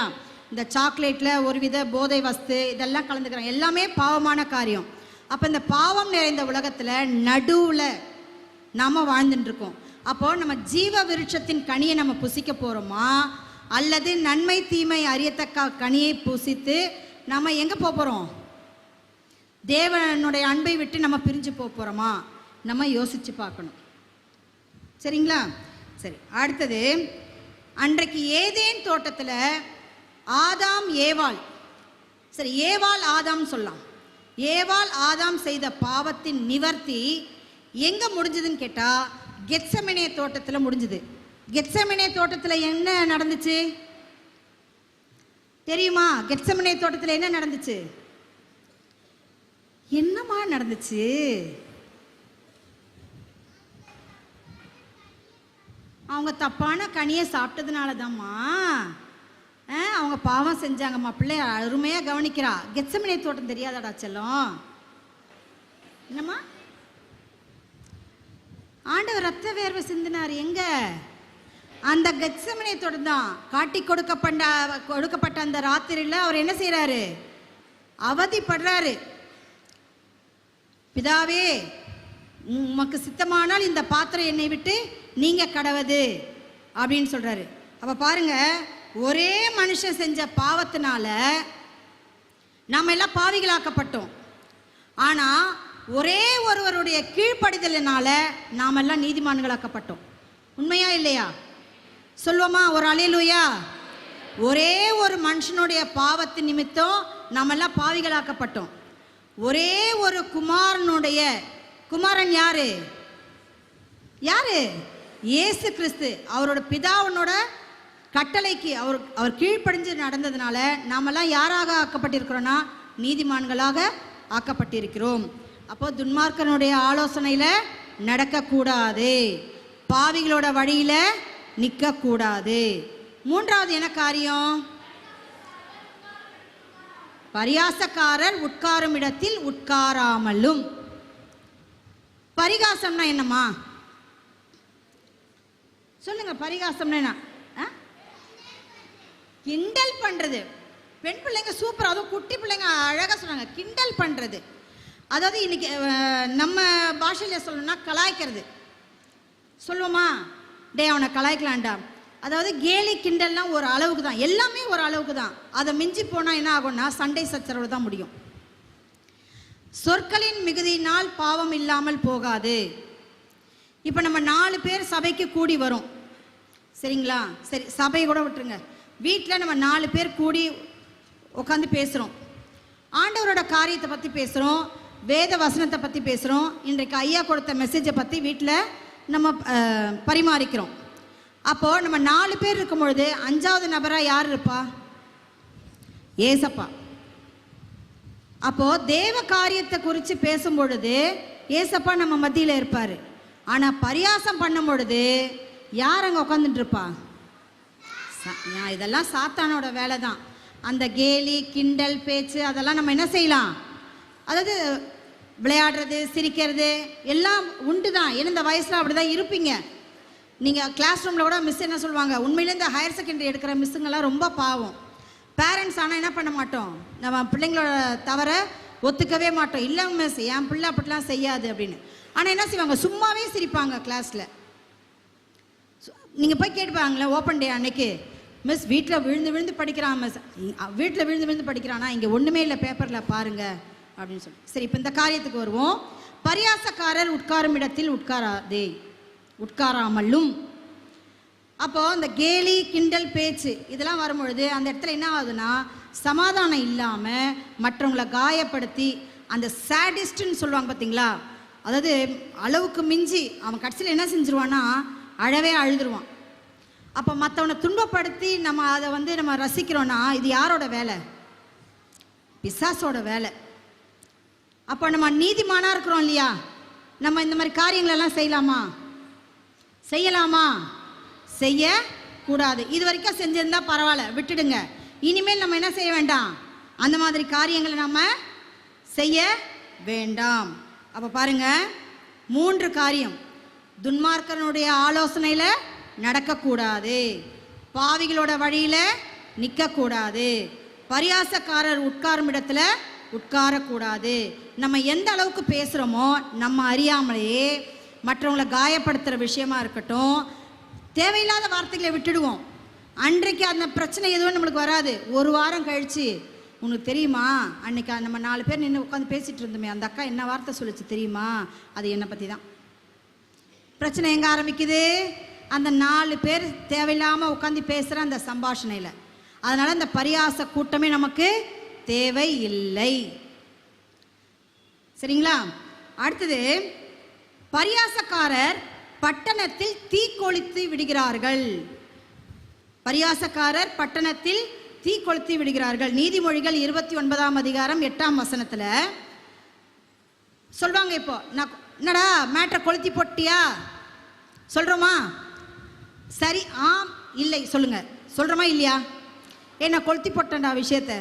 இந்த சாக்லேட்டில் ஒரு வித போதை வஸ்து இதெல்லாம் கலந்துக்கிறாங்க. எல்லாமே பாவமான காரியம். அப்போ இந்த பாவம் நிறைந்த உலகத்தில் நடுவில் நாம் வாழ்ந்துட்டுருக்கோம். அப்போது நம்ம ஜீவ விருட்சத்தின் கனியை நம்ம புசிக்க போகிறோமா, அல்லது நன்மை தீமை அறியத்தக்க கனியை புசித்து நம்ம எங்கே போக போகிறோம்? தேவனுடைய அன்பை விட்டு நம்ம பிரிஞ்சு போக போகிறோமா? நம்ம யோசித்து பார்க்கணும். சரிங்களா? சரி, அடுத்தது, அன்றைக்கு ஏதேன் தோட்டத்தில் ஆதாம் ஏவாள், சரி ஏவாள் ஆதாம் சொல்லலாம், ஏவாள் ஆதாம் செய்த பாவத்தின் நிவர்த்தி எங்க முடிஞ்சதுன்னு கேட்டா கெத்செமனே தோட்டத்தில் முடிஞ்சது. கெத்செமனே தோட்டத்தில் என்ன நடந்துச்சு தெரியுமா? கெத்செமனே தோட்டத்தில் என்ன நடந்துச்சு? என்னமா நடந்துச்சு? அவங்க தப்பான கனியை சாப்பிட்டதுனால தான்மா அவங்க பாவம் செஞ்சாங்கம்மா. பிள்ளை அருமையா கவனிக்கிறா. கெத்செமனே தோட்டம் தெரியாதாடா செல்லம்? என்னம்மா? ஆண்டவர் ரத்த வேர்வை சிந்தினார் எங்க? அந்த கெத்செமனே தோட்டம் தான். காட்டி கொடுக்கப்பட்ட அந்த ராத்திரியில் அவர் என்ன செய்யறாரு? அவதிப்படுறாரு. பிதாவே, உமக்கு சித்தமானால் இந்த பாத்திரம் என்னை விட்டு நீங்க கடவுது அப்படின்னு சொல்றாரு. அப்ப பாருங்க, ஒரே மனுஷன் செஞ்ச பாவத்தினால நாம எல்லாம் பாவிகளாக்கப்பட்டோம். ஆனா ஒரே ஒருவருடைய கீழ்ப்படிதலினால நாம எல்லாம் நீதிமான்களாக்கப்பட்டோம். உண்மையா இல்லையா? சொல்லுவோமா ஒரு அல்லேலூயா? ஒரே ஒரு மனுஷனுடைய பாவத்தின் நிமித்தம் நாம எல்லாம் பாவிகளாக்கப்பட்டோம். ஒரே ஒரு குமாரன் யாரு? இயேசு கிறிஸ்து. அவரோட பிதாவினோட கட்டளைக்கு அவர் கீழ்ப்படிஞ்சு நடந்ததுனால நாமெல்லாம் யாராக ஆக்கப்பட்டிருக்கிறோம்னா நீதிமான்களாக ஆக்கப்பட்டிருக்கிறோம். அப்போ துன்மார்க்கனுடைய ஆலோசனையில நடக்கக்கூடாது, பாவிகளோட வழியில நிற்கக்கூடாது. மூன்றாவது என்ன காரியம்? பரியாசக்காரர் உட்காரும் இடத்தில் உட்காராமலும். பரிகாசம்னா என்னம்மா சொல்லுங்க? பரிகாசம்னா என்ன? கிண்டல் பண்றது. பெண் பிள்ளைங்க சூப்பர், அதுவும் குட்டி பிள்ளைங்க அழகா சொன்னாங்க, கிண்டல் பண்றது. அதாவது இன்னைக்கு நம்ம பாஷையில சொல்லணும்னா கலாய்க்கிறது. சொல்லுவோமா? டே அவனை கலாய்க்கலான்டா, அதாவது கேலி கிண்டல்லாம் ஒரு அளவுக்கு தான், எல்லாமே ஒரு அளவுக்கு தான். அதை மிஞ்சி போனால் என்ன ஆகும்னா சண்டை சச்சரவு தான் முடியும். சொற்களின் மிகுதியினால் பாவம் இல்லாமல் போகாது. இப்போ நம்ம 4 பேர் சபைக்கு கூடி வரோம், சரிங்களா? சரி, சபையை கூட விட்டுருங்க, வீட்டில் நம்ம 4 பேர் கூடி உட்காந்து பேசுகிறோம், ஆண்டவரோட காரியத்தை பற்றி பேசுகிறோம், வேத வசனத்தை பற்றி பேசுகிறோம், இன்றைக்கு ஐயா கொடுத்த மெசேஜை பற்றி வீட்டில் நம்ம பரிமாறிக்கிறோம். அப்போது நம்ம 4 பேர் இருக்கும் பொழுது 5வது நபராக யார் இருப்பா? ஏசப்பா. அப்போது தேவ காரியத்தை குறித்து பேசும் பொழுது ஏசப்பா நம்ம மத்தியில் இருப்பார். ஆனால் பரியாசம் பண்ணும் பொழுது யார் அங்கே உட்காந்துட்டு இருப்பா? இதெல்லாம் சாத்தானோட வேலை தான். அந்த கேலி கிண்டல் பேச்சு அதெல்லாம் நம்ம என்ன செய்யலாம், அதாவது விளையாடுறது சிரிக்கிறது எல்லாம் உண்டு தான். ஏன்னா இந்த வயசில் அப்படி தான் இருப்பீங்க. நீங்கள் கிளாஸ் ரூமில் கூட மிஸ் என்ன சொல்லுவாங்க, உண்மையிலே இந்த ஹையர் செகண்டரி எடுக்கிற மிஸ்ஸுங்கெல்லாம் ரொம்ப பாவம். பேரண்ட்ஸ் ஆனால் என்ன பண்ண மாட்டோம், நம்ம பிள்ளைங்களோட தவிர ஒத்துக்கவே மாட்டோம். இல்லை மிஸ், என் பிள்ளை அப்படிலாம் செய்யாது அப்படின்னு. ஆனால் என்ன செய்வாங்க, சும்மாவே சிரிப்பாங்க கிளாஸில். நீங்கள் போய் கேட்டுப்பாங்களே ஓப்பன் டே அன்னைக்கு, மிஸ் வீட்டில் விழுந்து விழுந்து படிக்கிறான் மிஸ், வீட்டில் விழுந்து விழுந்து படிக்கிறானா, இங்கே ஒன்றுமே இல்லை பேப்பரில் பாருங்கள் அப்படின்னு சொல்லி. சரி, இப்போ இந்த காரியத்துக்கு வருவோம். பரியாசக்காரர் உட்காரும் இடத்தில் உட்காராதே, உட்காராமலும். அப்போது இந்த கேலி கிண்டல் பேச்சு இதெல்லாம் வரும்பொழுது அந்த இடத்துல என்ன ஆகுதுன்னா சமாதானம் இல்லாமல் மற்றவங்களை காயப்படுத்தி, அந்த சேடிஸ்ட்னு சொல்லுவாங்க பார்த்தீங்களா, அதாவது அளவுக்கு மிஞ்சி அவன் கடைசியில் என்ன செஞ்சிருவான்னா அழவே அழுதுருவான். அப்போ மற்றவனை துன்பப்படுத்தி நம்ம அதை நம்ம ரசிக்கிறோன்னா இது யாரோட வேலை? பிசாசோட வேலை. அப்போ நம்ம நீதிமானாக இருக்கிறோம் இல்லையா, நம்ம இந்த மாதிரி காரியங்களெல்லாம் செய்யலாமா? செய்யலாமா? செய்யக்கூடாது. இது வரைக்கும் செஞ்சிருந்தா பரவாயில்ல, விட்டுடுங்க. இனிமேல் நம்ம என்ன செய்ய வேண்டாம், அந்த மாதிரி காரியங்களை நம்ம செய்ய வேண்டாம். அப்போ பாருங்க, 3 காரியம். துன்மார்க்கனுடைய ஆலோசனையில் நடக்கக்கூடாது, பாவிகளோட வழியில் நிற்கக்கூடாது, பரியாசக்காரர் உட்காரும் இடத்துல உட்காரக்கூடாது. நம்ம எந்த அளவுக்கு பேசுகிறோமோ நம்ம அறியாமலேயே மற்றவங்களை காயப்படுத்துகிற விஷயமா இருக்கட்டும், தேவையில்லாத வார்த்தைகளை விட்டுடுவோம். அன்றைக்கு அந்த பிரச்சனை எதுவும் நம்மளுக்கு வராது. ஒரு வாரம் கழித்து, உனக்கு தெரியுமா அன்றைக்கி நம்ம 4 பேர் நின்று உட்காந்து பேசிகிட்டு இருந்தோமே, அந்த அக்கா என்ன வார்த்தை சொல்லிச்சு தெரியுமா, அது என்னை பற்றி தான். பிரச்சனை எங்கே ஆரம்பிக்குது? அந்த 4 பேர் தேவையில்லாமல் உட்காந்து பேசுகிற அந்த சம்பாஷணையில். அதனால் அந்த பரியாச கூட்டமே நமக்கு தேவை இல்லை. சரிங்களா? அடுத்தது, பரியாசக்காரர் பட்டணத்தில் தீ கொளுத்தி விடுகிறார்கள். பரியாசக்காரர் பட்டணத்தில் தீ கொளுத்தி விடுகிறார்கள். நீதிமொழிகள் 29ஆம் அதிகாரம் 8ஆம் வசனத்தில் சொல்வாங்க. இப்போ நான் என்னடா மேட்டரை கொளுத்தி போட்டியா சொல்கிறோமா? சரி, ஆம் இல்லை சொல்லுங்க, சொல்கிறோமா இல்லையா? நான் கொளுத்தி போட்டேன்டா விஷயத்தை.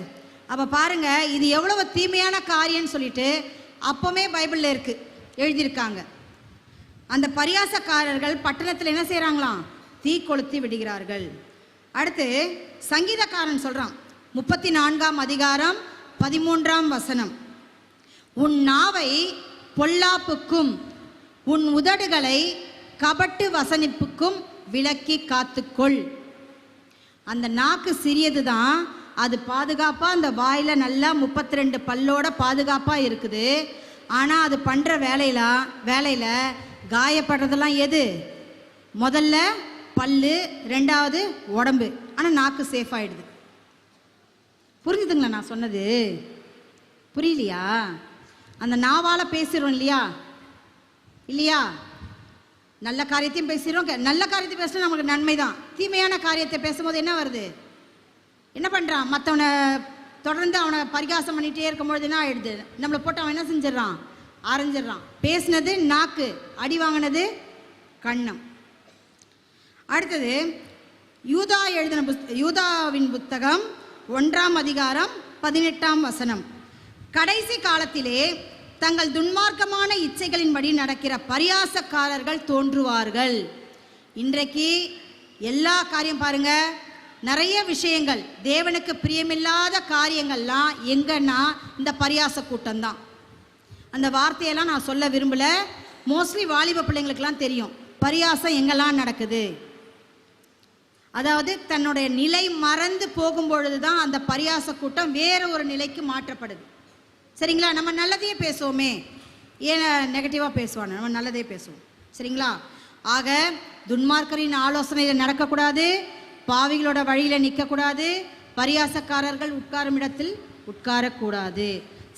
அப்போ பாருங்க, இது எவ்வளவு தீமையான காரியம்னு சொல்லிட்டு அப்போவே பைபிளில் இருக்கு, எழுதியிருக்காங்க. அந்த பரியாசக்காரர்கள் பட்டணத்தில் என்ன செய்கிறாங்களாம்? தீ கொளுத்தி விடுகிறார்கள். அடுத்து சங்கீதக்காரன் சொல்கிறான், 34ஆம் அதிகாரம் 13ஆம் வசனம், உன் நாவை பொல்லாப்புக்கும் உன் உதடுகளை கபட்டு வசனிப்புக்கும் விலக்கி காத்துக்கொள். அந்த நாக்கு சிறியது தான், அது பாதுகாப்பாக அந்த வாயில் நல்லா 32 பல்லோட பாதுகாப்பாக இருக்குது. ஆனால் அது பண்ணுற வேலையில் காயப்படுறதெல்லாம் எது? முதல்ல பல்லு, 2வது உடம்பு. ஆனால் நாக்கு சேஃப் ஆகிடுது. புரிஞ்சுதுங்களா நான் சொன்னது? புரியலையா? அந்த நாவால் பேசுகிறோம் இல்லையா? நல்ல காரியத்தையும் பேசுகிறோம். நல்ல காரியத்தை பேசுனா நமக்கு நன்மை தான். தீமையான காரியத்தை பேசும்போது என்ன வருது? என்ன பண்ணுறான்? மற்றவனை தொடர்ந்து அவனை பரிகாசம் பண்ணிகிட்டே இருக்கும்பொழுது என்ன ஆகிடுது? நம்மளை போட்டு அவன் என்ன செஞ்சிடறான்? அரைஞ்சிடறான். பேசினது நாக்கு, அடி வாங்கினது கண்ணம். அடுத்தது யூதாவின் புத்தகம் 1ஆம் அதிகாரம் 18ஆம் வசனம், கடைசி காலத்திலே தங்கள் துன்மார்க்கமான இச்சைகளின்படி நடக்கிற பரியாசக்காரர்கள் தோன்றுவார்கள். இன்றைக்கு எல்லா காரியம் பாருங்க, நிறைய விஷயங்கள் தேவனுக்கு பிரியமில்லாத காரியங்கள்லாம் எங்கன்னா இந்த பரியாச கூட்டம்தான். அந்த வார்த்தையெல்லாம் நான் சொல்ல விரும்பல. மோஸ்ட்லி வாலிப பிள்ளைங்களுக்கெல்லாம் தெரியும் பரியாசம் எங்கெல்லாம் நடக்குது. அதாவது தன்னுடைய நிலை மறந்து போகும்பொழுது தான் அந்த பரியாச கூட்டம் வேற ஒரு நிலைக்கு மாற்றப்படுது. சரிங்களா? நம்ம நல்லதையே பேசுவோமே, ஏன் நெகட்டிவாக பேசுவாங்க? நம்ம நல்லதே பேசுவோம். சரிங்களா? ஆக துன்மார்க்கரின் ஆலோசனையில் நடக்கக்கூடாது, பாவிகளோட வழியில் நிற்கக்கூடாது, பரியாசக்காரர்கள் உட்காரும் இடத்தில் உட்காரக்கூடாது.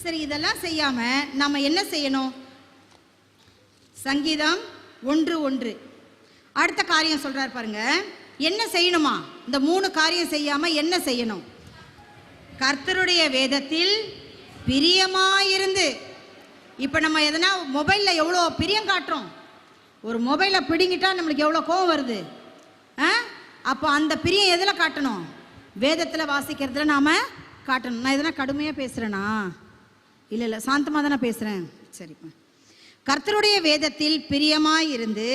சரி, இதெல்லாம் செய்யாமல் நம்ம என்ன செய்யணும்? சங்கீதம் 1:1 அடுத்த காரியம் சொல்றார் பாருங்க. என்ன செய்யணுமா? இந்த 3 காரியம் செய்யாம என்ன செய்யணும்? கர்த்தருடைய வேதத்தில் பிரியமாயிருந்து. இப்போ நம்ம எதனா மொபைலில் எவ்வளோ பிரியம் காட்டுறோம். ஒரு மொபைலை பிடிங்கிட்டா நம்மளுக்கு எவ்வளோ கோவம் வருது. அப்போ அந்த பிரியம் எதில் காட்டணும்? வேதத்தில் வாசிக்கிறதுல நாம் காட்டணும். நான் எதனா கடுமையாக பேசுகிறேனா? இல்லை, சாந்தமாக தானே பேசுகிறேன். சரிப்பா. கர்த்தருடைய வேதத்தில் பிரியமாயிருந்து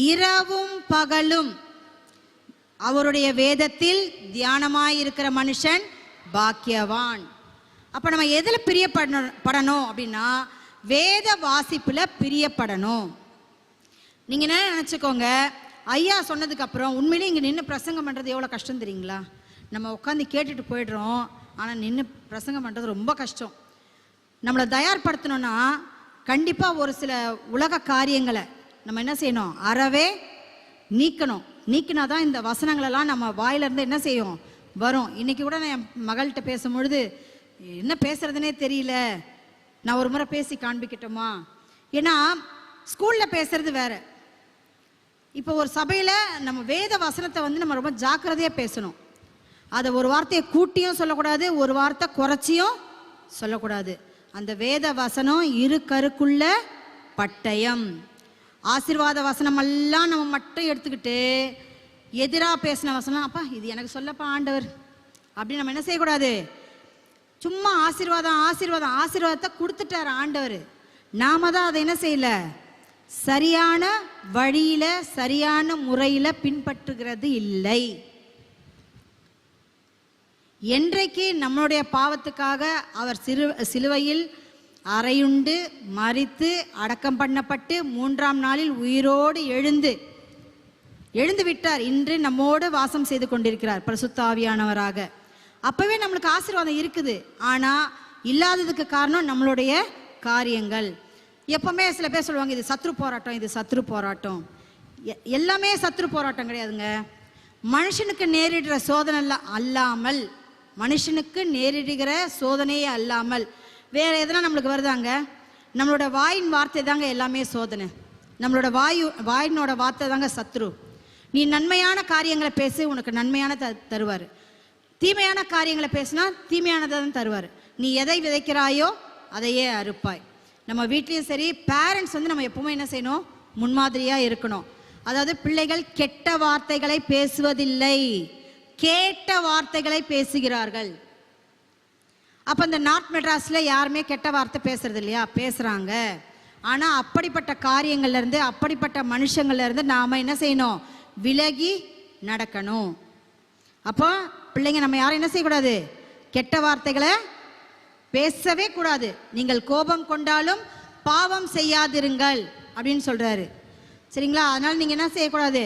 இரவும் பகலும் அவருடைய வேதத்தில் தியானமாயிருக்கிற மனுஷன் பாக்கியவான். அப்போ நம்ம எதில் பிரியப்படணும் அப்படின்னா வேத வாசிப்பில் பிரியப்படணும். நீங்கள் என்ன நினச்சிக்கோங்க, ஐயா சொன்னதுக்கப்புறம் உண்மையிலே இங்கே நின்று பிரசங்கம் பண்ணுறது எவ்வளோ கஷ்டம் தெரியுங்களா? நம்ம உட்காந்து கேட்டுட்டு போய்டுறோம், ஆனால் நின்று பிரசங்கம் பண்ணுறது ரொம்ப கஷ்டம். நம்மளை தயார்படுத்தணும்னா கண்டிப்பாக ஒரு சில உலக காரியங்களை நம்ம என்ன செய்யணும்? அறவே நீக்கணும். நீக்கினா தான் இந்த வசனங்களெல்லாம் நம்ம வாயிலிருந்து என்ன செய்யும்? வரும். இன்றைக்கி கூட நான் என் மகள்கிட்ட பேசும்பொழுது என்ன பேசுறதுனே தெரியல, நான் ஒரு முறை பேசி காண்பிக்கட்டுமா? ஏன்னா ஸ்கூலில் பேசுறது வேற, இப்போ ஒரு சபையில் நம்ம வேத வசனத்தை வந்து நம்ம ரொம்ப ஜாக்கிரதையாக பேசணும். அதை ஒரு வார்த்தையை கூட்டியும் சொல்லக்கூடாது, ஒரு வார்த்தை குறைச்சியும் சொல்லக்கூடாது. அந்த வேத வசனம் இரு கருக்குள்ள பட்டயம். ஆசீர்வாத வசனம் எல்லாம் நம்ம மட்டும் எடுத்துக்கிட்டு எதிராக பேசின வசனம், அப்பா இது எனக்கு சொல்லப்பா ஆண்டவர் அப்படின்னு நம்ம என்ன செய்யக்கூடாது. சும்மா ஆசீர்வாதம் ஆசீர்வாதம் ஆசீர்வாதத்தை கொடுத்துட்டார் ஆண்டவர், நாம தான் அதை என்ன செய்யல, சரியான வழியில சரியான முறையில பின்பற்றுகிறது இல்லை. என்றைக்கு நம்மளுடைய பாவத்துக்காக அவர் சிலுவையில் அறையுண்டு மரித்து அடக்கம் பண்ணப்பட்டு 3ஆம் நாளில் உயிரோடு எழுந்து விட்டார், இன்று நம்மோடு வாசம் செய்து கொண்டிருக்கிறார் பரிசுத்த ஆவியானவராக. அப்பவே நம்மளுக்கு ஆசீர்வாதம் இருக்குது. ஆனா இல்லாததுக்கு காரணம் நம்மளுடைய காரியங்கள். எப்பவுமே சில பேர் சொல்லுவாங்க இது சத்ரு போராட்டம், இது சத்ரு போராட்டம். எல்லாமே சத்ரு போராட்டம் கிடையாதுங்க. மனுஷனுக்கு நேரிடுற சோதனை அல்லாமல், மனுஷனுக்கு நேரிடுகிற சோதனையே அல்லாமல் வேற எதனா நம்மளுக்கு வருதாங்க? நம்மளோட வாயின் வார்த்தை தாங்க எல்லாமே சோதனை. நம்மளோட வாயினோட வார்த்தை தாங்க சத்ரு. நீ நன்மையான காரியங்களை பேசு, உனக்கு நன்மையான தருவார். தீமையான காரியங்களை பேசினா தீமையானதை தான் தருவார். நீ எதை விதைக்கிறாயோ அதையே அறுப்பாய். நம்ம வீட்லேயும் சரி, பேரண்ட்ஸ் வந்து நம்ம எப்பவுமே என்ன செய்யணும்? முன்மாதிரியாக இருக்கணும். அதாவது பிள்ளைகள் கெட்ட வார்த்தைகளை பேசுவதில்லை, கேட்ட வார்த்தைகளை பேசுகிறார்கள். அப்போ இந்த நார்த் மெட்ராஸில் யாருமே கெட்ட வார்த்தை பேசுறது இல்லையா? பேசுகிறாங்க. ஆனால் அப்படிப்பட்ட காரியங்கள்லேருந்து அப்படிப்பட்ட மனுஷங்கள்லேருந்து நாம் என்ன செய்யணும்? விலகி நடக்கணும். அப்போ பிள்ளைங்க நம்ம யாரும் என்ன செய்யக்கூடாது? கெட்ட வார்த்தைகளை பேசவே கூடாது. நீங்கள் கோபம் கொண்டாலும் பாவம் செய்யாதிருங்கள் அப்படின்னு சொல்கிறாரு. சரிங்களா? அதனால் நீங்கள் என்ன செய்யக்கூடாது?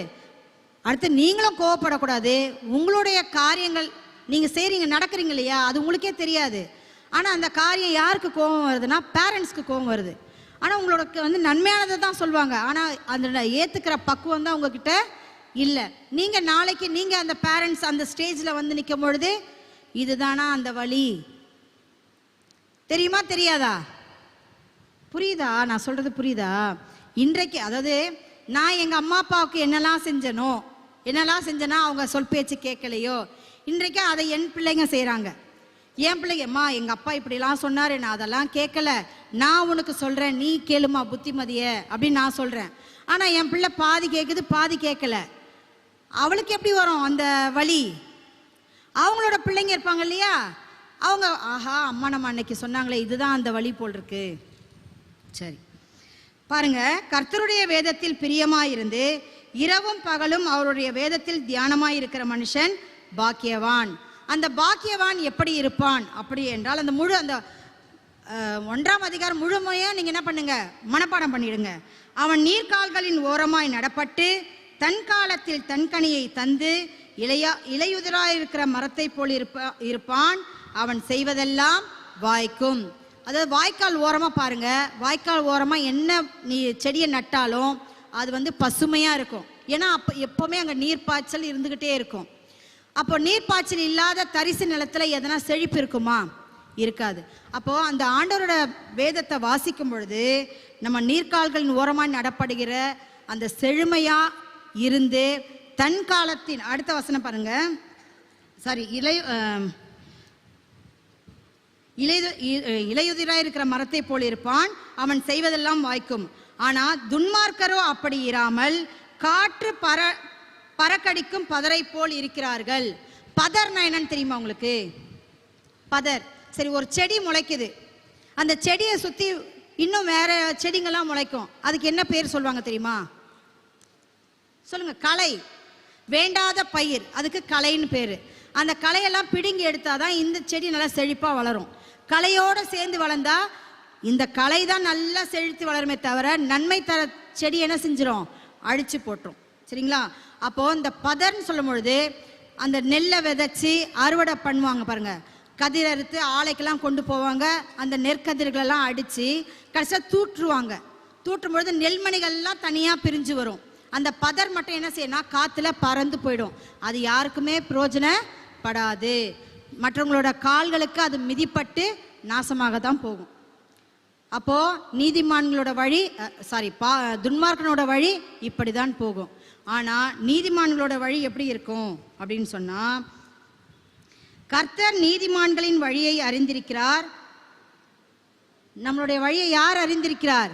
அடுத்து நீங்களும் கோவப்படக்கூடாது. உங்களுடைய காரியங்கள் நீங்கள் செய்கிறீங்க, நடக்கிறீங்க இல்லையா, அது உங்களுக்கே தெரியாது. ஆனால் அந்த காரியம் யாருக்கு கோபம் வருதுன்னா பேரண்ட்ஸ்க்கு கோபம் வருது. ஆனால் உங்களுக்கு வந்து நன்மையானதை தான் சொல்லுவாங்க. ஆனால் அந்த ஏற்றுக்கிற பக்குவம் தான் உங்ககிட்ட இல்லை. நீங்கள் நாளைக்கு நீங்கள் அந்த பேரண்ட்ஸ் அந்த ஸ்டேஜில் வந்து நிற்கும் பொழுது இதுதானா அந்த வழி? தெரியுமா தெரியாதா? புரியுதா? நான் சொல்கிறது புரியுதா? இன்றைக்கு அதாவது நான் எங்கள் அம்மா அப்பாவுக்கு என்னெல்லாம் செஞ்சேனோ அவங்க சொல் பேச்சு கேட்கலையோ, இன்றைக்கு அதை என் பிள்ளைங்க செய்கிறாங்க. என் பிள்ளைங்க, அம்மா எங்கள் அப்பா இப்படிலாம் சொன்னார், நான் அதெல்லாம் கேட்கல, நான் உனக்கு சொல்கிறேன், நீ கேளுமா புத்திமதிய அப்படின்னு நான் சொல்கிறேன். ஆனால் என் பிள்ளை பாதி கேட்குது பாதி கேட்கல. அவளுக்கு எப்படி வரும் அந்த வழி? அவங்களோட பிள்ளைங்க இருப்பாங்க இல்லையா, அவங்க ஆஹா அம்மா நம்ம அன்னைக்கு சொன்னாங்களே இதுதான் அந்த வழி போல் இருக்கு. சரி பாருங்க, கர்த்தருடைய வேதத்தில் பிரியமாயிருந்து இரவும் பகலும் அவருடைய வேதத்தில் தியானமாயிருக்கிற மனுஷன் பாக்கியவான். அந்த பாக்கியவான் எப்படி இருப்பான் அப்படி என்றால், அந்த 1ஆம் அதிகாரம் முழுமையாக நீங்கள் என்ன பண்ணுங்க? மனப்பாடம் பண்ணிடுங்க. அவன் நீர்க்கால்களின் ஓரமாய் நடப்பட்டு தன் காலத்தில் தன் கனியை தந்து இலையுதிராயிருக்கிற மரத்தை போல் இருப்பான். அவன் செய்வதெல்லாம் வாய்க்கும். அதாவது வாய்க்கால் ஓரமாக பாருங்க, வாய்க்கால் ஓரமாக என்ன நீ செடியை நட்டாலும் அது பசுமையாக இருக்கும். ஏன்னா அப்போ எப்போவுமே அங்கே நீர்ப்பாய்ச்சல் இருந்துக்கிட்டே இருக்கும். அப்போ நீர்ப்பாய்ச்சல் இல்லாத தரிசு நிலத்தில் எதனா செழிப்பு இருக்குமா? இருக்காது. அப்போது அந்த ஆண்டவரோட வேதத்தை வாசிக்கும் பொழுது நம்ம நீர்க்கால்களின் ஓரமாக நடப்படுகிற அந்த செழுமையாக இருந்து தன் காலத்தின் அடுத்த வசனம் பாருங்க, சாரி இலையுதிராக இருக்கிற மரத்தை போல் இருப்பான். அவன் செய்வதெல்லாம் வாய்க்கும். ஆனால் துன்மார்க்கரோ அப்படி இராமல் காற்று பறக்கடிக்கும் பதரை போல் இருக்கிறார்கள். பதர்னா என்னன்னு தெரியுமா உங்களுக்கு? பதர், சரி, ஒரு செடி முளைக்குது, அந்த செடியை சுற்றி இன்னும் வேற செடிங்கெல்லாம் முளைக்கும். அதுக்கு என்ன பேர் சொல்லுவாங்க தெரியுமா? சொல்லுங்க. களை. வேண்டாத பயிர், அதுக்கு களைன்னு பேர். அந்த களையெல்லாம் பிடுங்கி எடுத்தாதான் இந்த செடி நல்லா செழிப்பாக வளரும். களையோடு சேர்ந்து வளர்ந்தா இந்த களை தான் நல்லா செழித்து வளருமே தவிர நன்மை தர செடி என்ன செஞ்சிடும்? அழிச்சு போட்டுரும். சரிங்களா? அப்போது இந்த பதர்ன்னு சொல்லும் பொழுது அந்த நெல்லை விதைச்சி அறுவடை பண்ணுவாங்க பாருங்க, கதிர் அறுத்து ஆலைக்கெல்லாம் கொண்டு போவாங்க. அந்த நெற்கதிர்களெல்லாம் அடித்து கடைசியாக தூற்றுவாங்க. தூற்றும் பொழுது நெல்மணிகள்லாம் தனியாக பிரிஞ்சு வரும். அந்த பதர் மட்டும் என்ன செய்யணும்? காற்றுல பறந்து போயிடும். அது யாருக்குமே பிரயோஜனப்படாது. மற்றவங்களோட கால்களுக்கு அது மிதிப்பட்டு நாசமாக தான் போகும். அப்போது நீதிமான்களோட வழி துன்மார்க்கனோட வழி இப்படி தான் போகும். ஆனால் நீதிமான்களோட வழி எப்படி இருக்கும் அப்படின்னு சொன்னால், கர்த்தர் நீதிமான்களின் வழியை அறிந்திருக்கிறார். நம்மளுடைய வழியை யார் அறிந்திருக்கிறார்?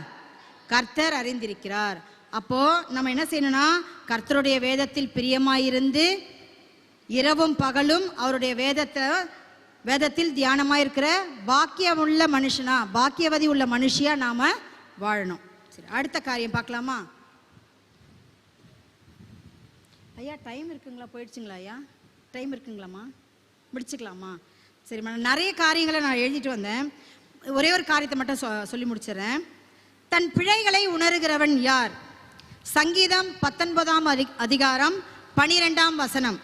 கர்த்தர் அறிந்திருக்கிறார். அப்போ நம்ம என்ன செய்யணும்னா, கர்த்தருடைய வேதத்தில் பிரியமாயிருந்து இரவும் பகலும் அவருடைய வேதத்தில் தியானமாயிருக்கிற பாக்கியமுள்ள மனுஷனா, பாக்கியவதி உள்ள மனுஷியா நாம வாழணும். சரி, அடுத்த காரியம் பார்க்கலாமா? ஐயா டைம் இருக்குங்களா? போயிடுச்சுங்களா ஐயா? டைம் இருக்குங்களாம்மா? முடிச்சுக்கலாமா? சரி, நிறைய காரியங்களை நான் எழுதிட்டு வந்தேன். ஒரே ஒரு காரியத்தை மட்டும் சொல்லி முடிச்சிடறேன். தன் பிழைகளை உணர்கிறவன் யார்? சங்கீதம் 19ஆம் அதிகாரம் 12ஆம் வசனம்.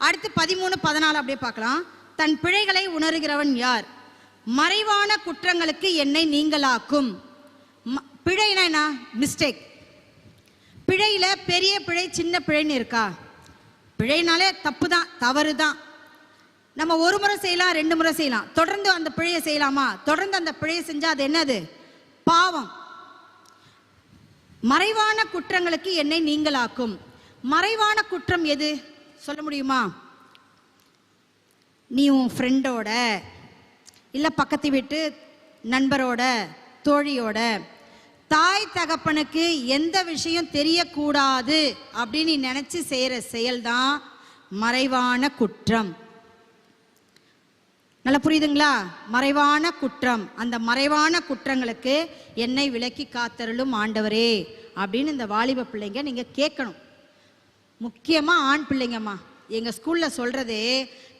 அடுத்து 13, 14 அப்படியே பார்க்கலாம். தன் பிழைகளை உணர்கிறவன் யார்? மறைவான குற்றங்களுக்கு என்னை நீங்களாக்கும். பிழைனா என்ன? மிஸ்டேக். பிழையில பெரிய பிழை சின்ன பிழைன்னு இருக்கா? பிழைனாலே தப்பு தான், தவறு தான். நம்ம ஒரு முறை செய்யலாம், 2 முறை செய்யலாம். தொடர்ந்து அந்த பிழையை செய்யலாமா? தொடர்ந்து அந்த பிழையை செஞ்சா அது என்னது? பாவம். மறைவான குற்றங்களுக்கு என்னை நீங்களாக்கும். மறைவான குற்றம் எது சொல்ல முடியுமா? நீ உன் ஃப்ரெண்டோட, இல்லை பக்கத்து வீட்டு நண்பரோட, தோழியோட, தாய் தகப்பனுக்கு எந்த விஷயம் தெரியக்கூடாது அப்படின்னு நீ நினைச்சு செய்யற செயல்தான் மறைவான குற்றம். நல்லா புரியுதுங்களா? மறைவான குற்றம். அந்த மறைவான குற்றங்களுக்கு என்னை விலக்கி காத்தருளும் ஆண்டவரே அப்படின்னு இந்த வாலிப பிள்ளைங்க நீங்க கேட்கணும். முக்கியமா ஆண் பிள்ளைங்கம்மா. எங்க ஸ்கூல்ல சொல்றதே,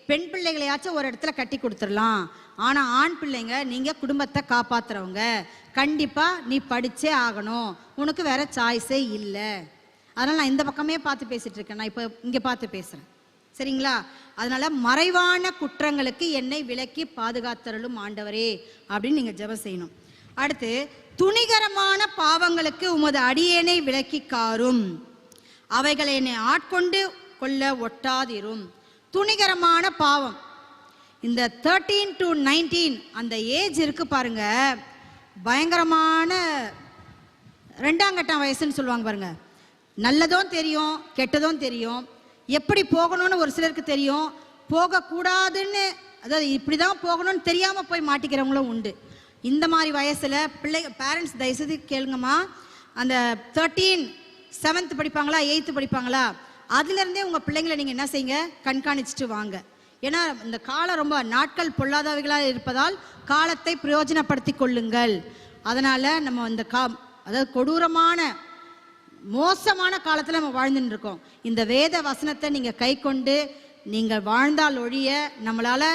பெண் பிள்ளைகளையாச்சும் ஒரு இடத்துல கட்டி கொடுத்துடலாம், ஆனா ஆண் பிள்ளைங்க நீங்க குடும்பத்தை காப்பாத்துறவங்க, கண்டிப்பா நீ படிச்சே ஆகணும், உனக்கு வேற சாய்ஸே இல்லை. அதனால நான் இந்த பக்கமே பார்த்து பேசிட்டு இருக்கேன், நான் இப்போ இங்க பார்த்து பேசுறேன். சரிங்களா? அதனால மறைவான குற்றங்களுக்கு என்னை விலக்கி பாதுகாத்தருளும் ஆண்டவரே அப்படின்னு நீங்க ஜெபம் செய்யணும். அடுத்து, துணிகரமான பாவங்களுக்கு உமது அடியேனை விலக்கி காரும், அவைகளை என்னை ஆட்கொண்டு கொள்ள ஒட்டாதிரும். துணிகரமான பாவம். இந்த 13 to 19 அந்த ஏஜ் இருக்கு பாருங்க, பயங்கரமான 2ஆம் கட்டம் வயசுன்னு சொல்லுவாங்க பாருங்க. நல்லதும் தெரியும், கெட்டதும் தெரியும், எப்படி போகணும்னு ஒரு சிலருக்கு தெரியும், போகக்கூடாதுன்னு, அதாவது இப்படி தான் போகணும்னு தெரியாமல் போய் மாட்டிக்கிறவங்களும் உண்டு. இந்த மாதிரி வயசில் பேரண்ட்ஸ் தயவுசெய்து கேளுங்கம்மா. அந்த 13 7th படிப்பாங்களா 8th படிப்பாங்களா, அதுலேருந்தே உங்கள் பிள்ளைங்களை நீங்கள் என்ன செய்யுங்க, கண்காணிச்சுட்டு வாங்க. ஏன்னா இந்த காலம் ரொம்ப நாட்கள் பொல்லாதவைகளாக இருப்பதால் காலத்தை பிரயோஜனப்படுத்தி கொள்ளுங்கள். அதனால் நம்ம இந்த அதாவது கொடூரமான மோசமான காலத்தில் நம்ம வாழ்ந்துட்டு இருக்கோம். இந்த வேத வசனத்தை நீங்கள் கை கொண்டு நீங்கள் வாழ்ந்தால் ஒழிய நம்மளால்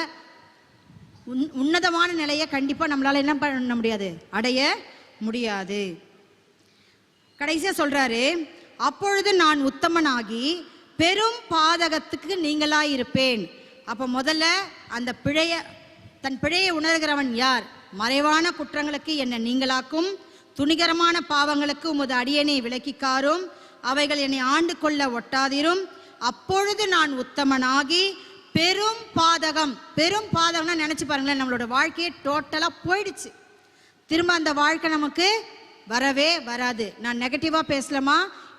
உன்னதமான நிலையை கண்டிப்பாக நம்மளால் என்ன பண்ண முடியாது, அடைய முடியாது. கடைசியாக சொல்கிறாரு, அப்பொழுது நான் உத்தமனாகி பெரும் பாதகத்துக்கு நீங்களாயிருப்பேன். அப்போ முதல்ல அந்த தன் பிழையை உணர்கிறவன் யார்? மறைவான குற்றங்களுக்கு என்னை நீங்களாக்கும், துணிகரமான பாவங்களுக்கு உமது அடியனை விலக்கிக்காரும், அவைகள் என்னை ஆண்டு கொள்ள ஒட்டாதிரும். அப்பொழுது நான் உத்தமனாகி பெரும் பாதகம். பெரும் பாதகம்னா நினைச்சு பாருங்களேன், நம்மளோட வாழ்க்கையே டோட்டலா போயிடுச்சு. திரும்ப அந்த வாழ்க்கை நமக்கு வரவே வராது. நான் நெகட்டிவா பேசலாமா?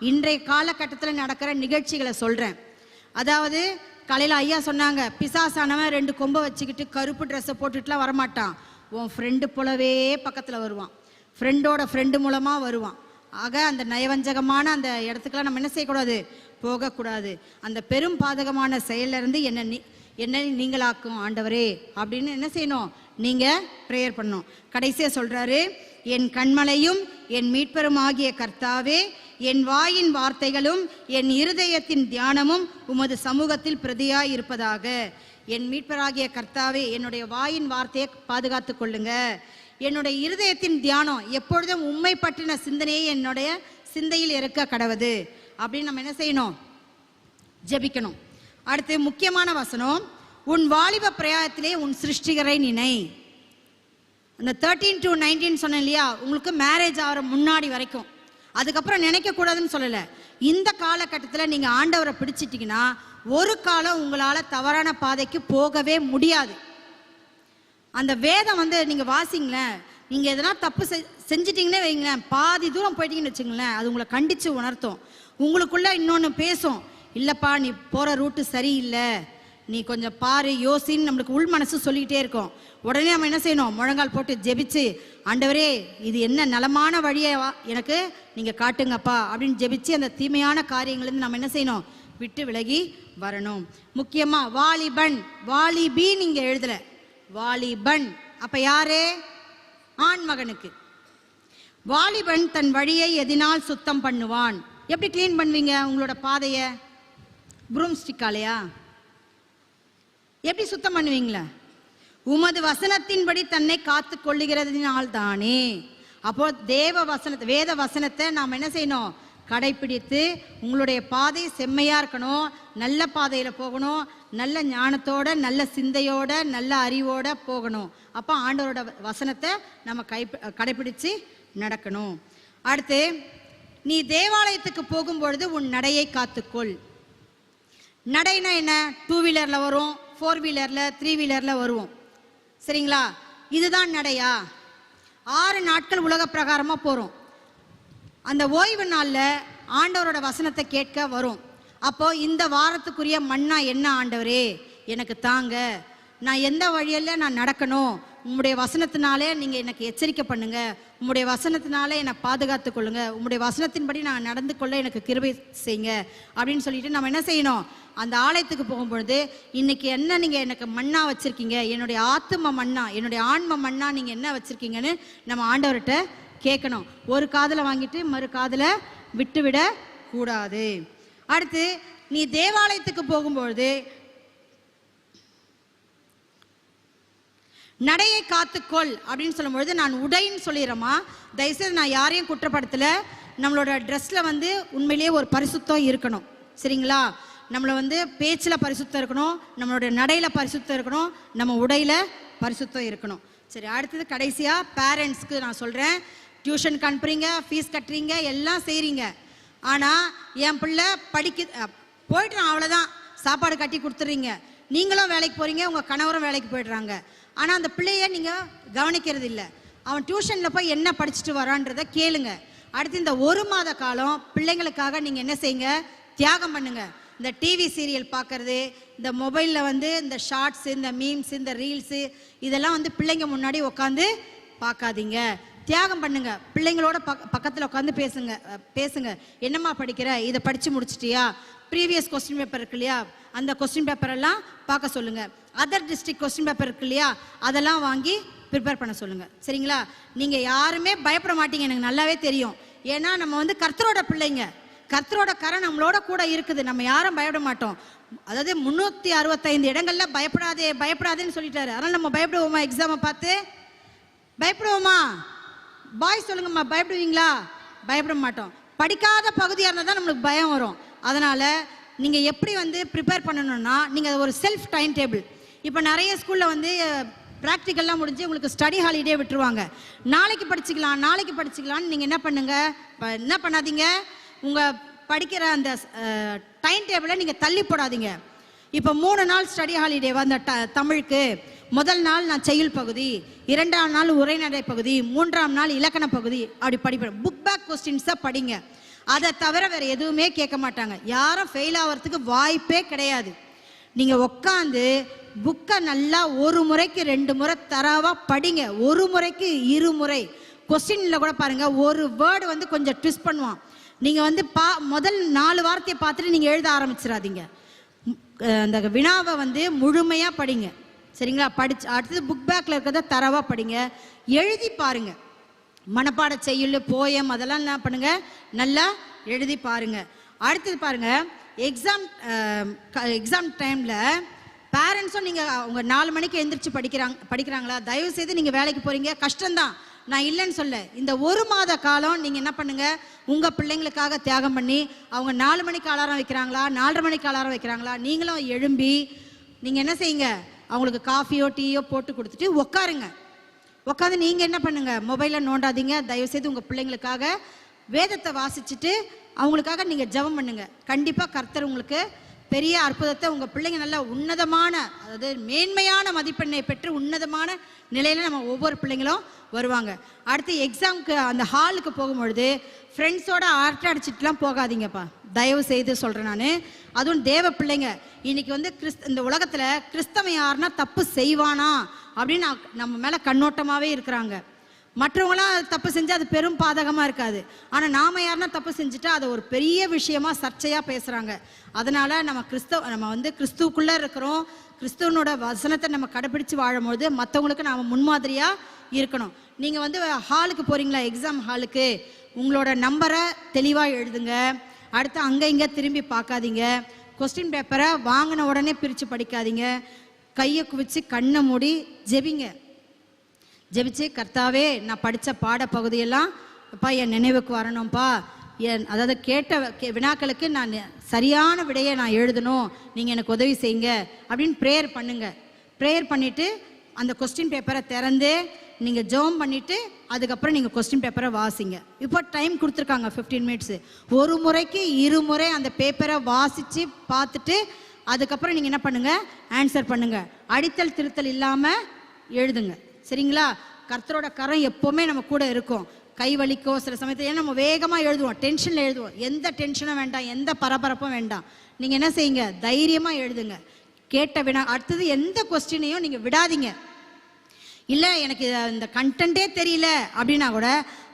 இன்றைய காலகட்டத்தில் நடக்கிற நிகழ்ச்சிகளை சொல்றேன். அதாவது காலையில் ஐயா சொன்னாங்க, பிசாசானவன் 2 கொம்பை வச்சுக்கிட்டு கருப்பு ட்ரெஸ்ஸை போட்டுட்டுலாம் வரமாட்டான். உன் ஃப்ரெண்டு போலவே பக்கத்தில் வருவான், ஃப்ரெண்டோட ஃப்ரெண்டு மூலமாக வருவான். ஆக அந்த நயவஞ்சகமான அந்த இடத்துக்கெல்லாம் நம்ம என்ன செய்யக்கூடாது? போகக்கூடாது. அந்த பெரும் பாதகமான செயலிருந்து என்னை நீங்களாக்கும் ஆண்டவரே அப்படின்னு என்ன செய்யணும்? நீங்கள் ப்ரேயர் பண்ணணும். கடைசியாக சொல்கிறாரு, என் கண்மலையும் என் மீட்பெரும் ஆகிய கர்த்தாவே, என் வாயின் வார்த்தைகளும் என் இருதயத்தின் தியானமும் உமது சமூகத்தில் பிரதியாய் இருப்பதாக. என் மீட்பராகிய கர்த்தாவே, என்னுடைய வாயின் வார்த்தையை பாதுகாத்து கொள்ளுங்க. என்னுடைய இருதயத்தின் தியானம் எப்பொழுதும் உண்மை பற்றின சிந்தனையை என்னுடைய சிந்தையில் இருக்க கடவுது அப்படின்னு நம்ம என்ன செய்யணும்? ஜெபிக்கணும். அடுத்து முக்கியமான வசனம், உன் வாலிப பிரயாணத்திலே உன் சிருஷ்டிகரை நினை. அந்த 13 to 19 சொன்னேன் இல்லையா, உங்களுக்கு மேரேஜ் ஆகிற முன்னாடி வரைக்கும். அதுக்கப்புறம் நினைக்கக்கூடாதுன்னு சொல்லலை. இந்த காலகட்டத்தில் நீங்கள் ஆண்டவரை பிடிச்சிட்டிங்கன்னா ஒரு காலம் உங்களால் தவறான பாதைக்கு போகவே முடியாது. அந்த வேதம் நீங்கள் வாசிங்களேன், நீங்கள் எதனா தப்பு செஞ்சிட்டிங்கன்னே வைங்களேன், பாதி தூரம் போயிட்டீங்கன்னு வச்சுங்களேன், அது உங்களை கண்டித்து உணர்த்தும். உங்களுக்குள்ளே இன்னொன்று பேசும், இல்லைப்பா நீ போகிற ரூட்டு சரியில்லை, நீ கொஞ்சம் பாரு, யோசின்னு நம்மளுக்கு உள் மனசு சொல்லிக்கிட்டே இருக்கும். உடனே நம்ம என்ன செய்யணும்? முழங்கால் போட்டு ஜெபிச்சு, ஆண்டவரே இது என்ன நலமான வழியை எனக்கு நீங்கள் காட்டுங்கப்பா அப்படின்னு ஜெபிச்சு அந்த தீமையான காரியங்கள்லேருந்து நம்ம என்ன செய்யணும்? விட்டு விலகி வரணும். முக்கியமாக வாலிபன், வாலிபி நீங்கள் எழுதலை, வாலிபன். அப்போ யாரு? ஆண் மகனுக்கு. வாலிபன் தன் வழியை எதினால் சுத்தம் பண்ணுவான். எப்படி கிளீன் பண்ணுவீங்க உங்களோட பாதையை? ப்ரூம் ஸ்டிக்காலையா? எப்படி சுத்தம் பண்ணுவீங்களா? உமது வசனத்தின்படி தன்னை காத்து கொள்ளுகிறதுனால் தானே. அப்போ வேத வசனத்தை நாம் என்ன செய்யணும்? கடைப்பிடித்து உங்களுடைய பாதை செம்மையாக இருக்கணும், நல்ல பாதையில் போகணும், நல்ல ஞானத்தோட, நல்ல சிந்தையோட, நல்ல அறிவோட போகணும். அப்போ ஆண்டவரோட வசனத்தை நம்ம கடைப்பிடிச்சு நடக்கணும். அடுத்து, நீ தேவாலயத்துக்கு போகும்பொழுது உன் நடையை காத்துக்கொள். நடைனா என்ன? 2 வீலரில் வரும், 4 வீலரில், 3 வீலரில் வருவோம், சரிங்களா? இதுதான் நடையா? 6 நாட்கள் உலக பிரகாரமாக போகிறோம். அந்த ஓய்வு நாளில் ஆண்டவரோட வசனத்தை கேட்க வரும். அப்போ இந்த வாரத்துக்குரிய மன்னா என்ன ஆண்டவரே எனக்கு தாங்க, நான் எந்த வழியில் நான் நடக்கணும், உம்முடைய வசனத்தினாலே நீங்கள் எனக்கு எச்சரிக்கை பண்ணுங்க, உம்முடைய வசனத்தினாலே என்னை பாதுகாத்து கொள்ளுங்க, உம்முடைய வசனத்தின்படி நான் நடந்து கொள்ள எனக்கு கிருபை செய்யுங்க அப்படின்னு சொல்லிட்டு நம்ம என்ன செய்யணும்? அந்த ஆலயத்துக்கு போகும்பொழுது இன்னைக்கு என்ன நீங்கள் எனக்கு மண்ணா வச்சுருக்கீங்க, என்னுடைய ஆத்தும மண்ணா, என்னுடைய ஆன்ம மண்ணா நீங்கள் என்ன வச்சுருக்கீங்கன்னு நம்ம ஆண்டவர்கிட்ட கேட்கணும். ஒரு காதில் வாங்கிட்டு மறு காதில் விட்டுவிட கூடாது. அடுத்து, நீ தேவாலயத்துக்கு போகும்பொழுது நடையை காத்துக்கொள் அப்படின்னு சொல்லும்பொழுது நான் உடைன்னு சொல்லிடுறேம்மா. தயவுசெய்து நான் யாரையும் குற்றப்படுத்தலை. நம்மளோட ட்ரெஸ்ஸில் உண்மையிலேயே ஒரு பரிசுத்தம் இருக்கணும், சரிங்களா? நம்மளை பேச்சில் பரிசுத்தம் இருக்கணும், நம்மளோட நடையில் பரிசுத்தம் இருக்கணும், நம்ம உடையில் பரிசுத்தம் இருக்கணும். சரி, அடுத்தது கடைசியாக பேரண்ட்ஸ்க்கு நான் சொல்கிறேன். டியூஷனுக்கு அனுப்புறீங்க, ஃபீஸ் கட்டுறீங்க, எல்லாம் செய்கிறீங்க. ஆனால் என் பிள்ளை போய்ட்டுறான், அவ்வளோதான், சாப்பாடு கட்டி கொடுத்துட்றீங்க, நீங்களும் வேலைக்கு போகிறீங்க, உங்கள் கணவரும் வேலைக்கு போய்ட்றாங்க. ஆனால் அந்த பிள்ளைய நீங்கள் கவனிக்கிறது இல்லை. அவன் டியூஷனில் போய் என்ன படிச்சுட்டு வரான்றதை கேளுங்க. அடுத்து இந்த 1 மாத காலம் பிள்ளைங்களுக்காக நீங்கள் என்ன செய்யுங்க? தியாகம் பண்ணுங்க. இந்த டிவி சீரியல் பார்க்கறது, இந்த மொபைலில் இந்த ஷார்ட்ஸு, இந்த மீம்ஸு, இந்த ரீல்ஸு, இதெல்லாம் பிள்ளைங்க முன்னாடி உட்காந்து பார்க்காதீங்க. தியாகம் பண்ணுங்க. பிள்ளைங்களோட பக்கத்தில் உட்காந்து பேசுங்க. என்னம்மா படிக்கிற, இதை படித்து முடிச்சிட்டியா, ப்ரீவியஸ் கொஸ்டின் பேப்பர் இருக்கு இல்லையா, அந்த கொஸ்டின் பேப்பரெல்லாம் பார்க்க சொல்லுங்கள். அதர் டிஸ்ட்ரிக்ட் கொஸ்டின் பேப்பர் இருக்கு இல்லையா, அதெல்லாம் வாங்கி ப்ரிப்பேர் பண்ண சொல்லுங்கள், சரிங்களா? நீங்கள் யாருமே பயப்பட மாட்டீங்க, எனக்கு நல்லாவே தெரியும். ஏன்னா நம்ம கர்த்தரோட பிள்ளைங்க, கர்த்தரோட கரம் நம்மளோட கூட இருக்குது, நம்ம யாரும் பயப்பட மாட்டோம். அதாவது 365 இடங்கள்ல பயப்படாதேன்னு சொல்லிட்டாரு. அதனால் நம்ம பயப்படுவோமா? எக்ஸாமை பார்த்து பயப்படுவோமா? பாய் சொல்லுங்கம்மா, பயப்படுவீங்களா? பயப்பட மாட்டோம். படிக்காத பகுதியாக இருந்தால் தான் நம்மளுக்கு பயம் வரும். அதனால் நீங்கள் எப்படி வந்து ப்ரிப்பேர் பண்ணணும்னா, நீங்கள் ஒரு செல்ஃப் டைம் டேபிள். இப்போ நிறைய ஸ்கூலில் வந்து ப்ராக்டிக்கல்லாம் முடிஞ்சு உங்களுக்கு ஸ்டடி ஹாலிடே விட்டுருவாங்க. நாளைக்கு படிச்சுக்கலான்னு நீங்கள் என்ன பண்ணுங்கள், என்ன பண்ணாதீங்க, உங்கள் படிக்கிற அந்த டைம் டேபிளை நீங்கள் தள்ளி போடாதீங்க. இப்போ 3 நாள் ஸ்டடி ஹாலிடேவா அந்த தமிழுக்கு, முதல் நாள் நான் செய்யுள் பகுதி, 2ஆம் நாள் உரைநடை பகுதி, 3ஆம் நாள் இலக்கண பகுதி, அப்படி படிப்பேன். புக் பேக் கொஸ்டின்ஸை படிங்க. அதை தவிர வேறு எதுவுமே கேட்க மாட்டாங்க. யாரும் ஃபெயில் ஆகிறதுக்கு வாய்ப்பே கிடையாது. நீங்கள் உட்காந்து புக்கை நல்லா 1 முறைக்கு 2 முறை தரவாக படிங்க. 1 முறைக்கு 2 முறை. கொஸ்டினில் கூட பாருங்கள், ஒரு வேர்டு வந்து கொஞ்சம் ட்விஸ்ட் பண்ணுவான். நீங்கள் வந்து முதல் 4 வார்த்தையை பார்த்துட்டு நீங்கள் எழுத ஆரம்பிச்சிடாதீங்க. அந்த வினாவை வந்து முழுமையாக படிங்க. சரிங்களா? படிச்சு அடுத்தது புக் பேக்கில் இருக்கிறத தரவாக படிங்க. எழுதி பாருங்க. மனப்பாட செய்யுள், போயம் அதெல்லாம் என்ன பண்ணுங்க, நல்லா எழுதி பாருங்க. அடுத்தது பாருங்க, எக்ஸாம் டைமில் பேரண்ட்ஸும் நீங்கள் அவங்க 4 மணிக்கு எழுந்திரிச்சு படிக்கிறாங்களா? தயவு செய்து நீங்கள் வேலைக்கு போகிறீங்க, கஷ்டம்தான், நான் இல்லைன்னு சொல்ல. இந்த 1 மாத காலம் நீங்கள் என்ன பண்ணுங்கள், உங்கள் பிள்ளைங்களுக்காக தியாகம் பண்ணி, அவங்க 4 மணிக்கு அலாரம் வைக்கிறாங்களா, 4:30 மணிக்கு அலாரம் வைக்கிறாங்களா, நீங்களும் எழும்பி நீங்கள் என்ன செய்யுங்க, அவங்களுக்கு காஃபியோ டீயோ போட்டு கொடுத்துட்டு உட்காந்து நீங்கள் என்ன பண்ணுங்கள், மொபைலில் நோண்டாதீங்க. தயவுசெய்து உங்கள் பிள்ளைங்களுக்காக வேதத்தை வாசிச்சுட்டு அவங்களுக்காக நீங்கள் ஜெபம் பண்ணுங்க. கண்டிப்பாக கர்த்தர் உங்களுக்கு பெரிய அற்புதத்தை, உங்கள் பிள்ளைங்க நல்ல உன்னதமான, அதாவது மேன்மையான மதிப்பெண்ணை பெற்று உன்னதமான நிலையில் நம்ம ஒவ்வொரு பிள்ளைங்களும் வருவாங்க. அடுத்து எக்ஸாமுக்கு அந்த ஹாலுக்கு போகும்பொழுது ஃப்ரெண்ட்ஸோட அரட்டை அடிச்சிட்டுலாம் போகாதீங்கப்பா, தயவு செய்து சொல்கிறேன் நான். அதுவும் தேவ பிள்ளைங்க. இன்னைக்கு வந்து இந்த உலகத்தில் கிறிஸ்தவன் யாருன்னா தப்பு செய்வானா அப்படின்னு நம்ம மேலே கண்ணோட்டமாகவே இருக்கிறாங்க. மற்றவங்களாம் தப்பு செஞ்சால் அது பெரும் பாதகமாக இருக்காது. ஆனால் நாம் யாருன்னா தப்பு செஞ்சுட்டா அதை ஒரு பெரிய விஷயமா சர்ச்சையாக பேசுகிறாங்க. அதனால் நம்ம வந்து கிறிஸ்துவுக்குள்ளே இருக்கிறோம். கிறிஸ்துவனோட வசனத்தை நம்ம கடைப்பிடிச்சு வாழும்போது மற்றவங்களுக்கு நாம் முன்மாதிரியாக இருக்கணும். நீங்கள் வந்து ஹாலுக்கு போகிறீங்களா, எக்ஸாம் ஹாலுக்கு, உங்களோட நம்பரை தெளிவாக எழுதுங்க. அடுத்து அங்கே இங்கே திரும்பி பார்க்காதீங்க. கொஸ்டின் பேப்பரை வாங்கின உடனே பிரித்து படிக்காதீங்க. கையை குவிச்சு கண்ணை மூடி ஜெபிச்சு, கர்த்தாவே நான் படித்த பாடப்பகுதியெல்லாம் அப்பா என் நினைவுக்கு வரணும்ப்பா, அதாவது கேட்ட வினாக்களுக்கு நான் சரியான விடையை நான் எழுதணும், நீங்கள் எனக்கு உதவி செய்யுங்க அப்படின்னு ப்ரேயர் பண்ணுங்க. ப்ரேயர் பண்ணிவிட்டு அந்த கொஸ்டின் பேப்பரை திறந்து நீங்கள் ஜெபம் பண்ணிவிட்டு அதுக்கப்புறம் நீங்கள் கொஸ்டின் பேப்பரை வாசிங்க. இப்போ டைம் கொடுத்துருக்காங்க 15 மினிட்ஸு. 1 முறைக்கு 2 முறை அந்த பேப்பரை வாசித்து பார்த்துட்டு அதுக்கப்புறம் நீங்கள் என்ன பண்ணுங்கள், ஆன்சர் பண்ணுங்கள். அடித்தல் திருத்தல் இல்லாமல் எழுதுங்க. சரிங்களா? கர்த்தரோட கரம் எப்போவுமே நம்ம கூட இருக்கும். கை வலிக்கோ சில சமயத்தில், ஏன்னா நம்ம வேகமாக எழுதுவோம், டென்ஷனில் எழுதுவோம். எந்த டென்ஷனும் வேண்டாம், எந்த பரபரப்பும் வேண்டாம். நீங்கள் என்ன செய்யுங்க, தைரியமாக எழுதுங்க. கேட்ட வினா அடுத்தது எந்த கொஸ்டினையும் நீங்கள் விடாதீங்க. இல்லை எனக்கு இந்த கண்டென்ட்டே தெரியல அப்படின்னா கூட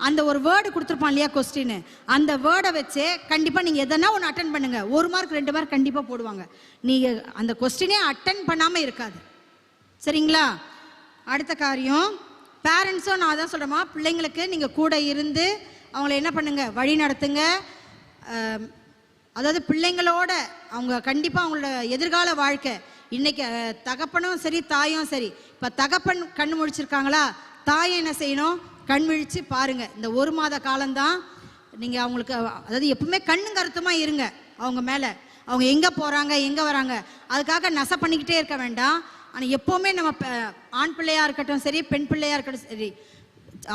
அந்த ஒரு வேர்டு கொடுத்துருப்பான் இல்லையா கொஸ்டின், அந்த வேர்டை வச்சு கண்டிப்பாக நீங்கள் எதனா ஒன்று அட்டன் பண்ணுங்கள். 1 மார்க் 2 மார்க் கண்டிப்பாக போடுவாங்க. நீங்கள் அந்த கொஸ்டினே அட்டன் பண்ணாமல் இருக்காது. சரிங்களா? அடுத்த காரியம், பேரண்ட்ஸும் நான் தான் சொல்கிறேம்மா, பிள்ளைங்களுக்கு நீங்கள் கூட இருந்து அவங்கள என்ன பண்ணுங்கள், வழி நடத்துங்க. அதாவது பிள்ளைங்களோட அவங்க கண்டிப்பாக அவங்களோட எதிர்கால வாழ்க்கை, இன்றைக்கி தகப்பனும் சரி தாயும் சரி, இப்போ தகப்பன் கண் முழிச்சிருக்காங்களா, தாயை என்ன செய்யணும், கண் விழித்து பாருங்கள். இந்த 1 மாத காலம்தான் நீங்கள் அவங்களுக்கு, அதாவது எப்பவுமே கண்ணும் கருத்துமாக இருங்க அவங்க மேலே. அவங்க எங்கே போகிறாங்க எங்கே வராங்க அதுக்காக நசை பண்ணிக்கிட்டே இருக்க வேண்டாம். ஆனால் எப்போவுமே நம்ம ஆண் பிள்ளையாக இருக்கட்டும் சரி, பெண் பிள்ளையாக இருக்கட்டும் சரி,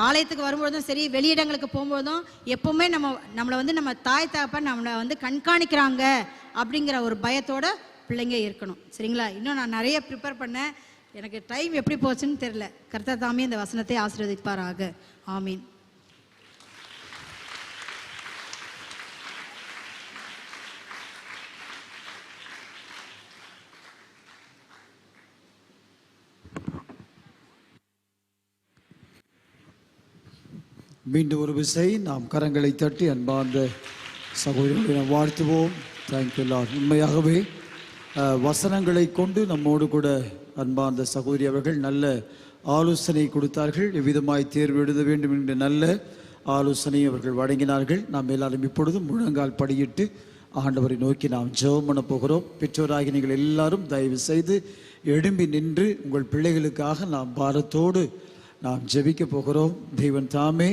ஆலயத்துக்கு வரும்பொழுதும் சரி, வெளியிடங்களுக்கு போகும்போதும் எப்போவுமே நம்மளை வந்து நம்ம தாய் தகப்பன் நம்மளை வந்து கண்காணிக்கிறாங்க அப்படிங்கிற ஒரு பயத்தோட பிள்ளைங்க இருக்கணும். சரிங்களா? இன்னும் நான் நிறைய ப்ரிப்பேர் பண்ணேன், எனக்கு டைம் எப்படி போச்சுன்னு தெரியல. கர்த்தர் தாமே இந்த வசனத்தை ஆசீர்வதிப்பாராக. ஆமீன். மீண்டும் ஒரு விசை நாம் கரங்களை தட்டி அன்பார்ந்த சகோதரர்களை நாம் வாழ்த்துவோம். Thank you Lord. உண்மையாகவே வசனங்களை கொண்டு நம்மோடு கூட அன்பார்ந்த சகோதரி அவர்கள் நல்ல ஆலோசனை கொடுத்தார்கள். எவ்விதமாய் தேர்வு எழுத வேண்டும் என்ற நல்ல ஆலோசனை அவர்கள் வழங்கினார்கள். நாம் எல்லாரும் இப்பொழுதும் முழங்கால் படியிட்டு ஆண்டவரை நோக்கி நாம் ஜெபம் பண்ண போகிறோம். பெற்றோராகி நீங்கள் எல்லாரும் தயவு செய்து எழும்பி நின்று உங்கள் பிள்ளைகளுக்காக நாம் பாரத்தோடு நாம் ஜெபிக்க போகிறோம். தெய்வன் தாமே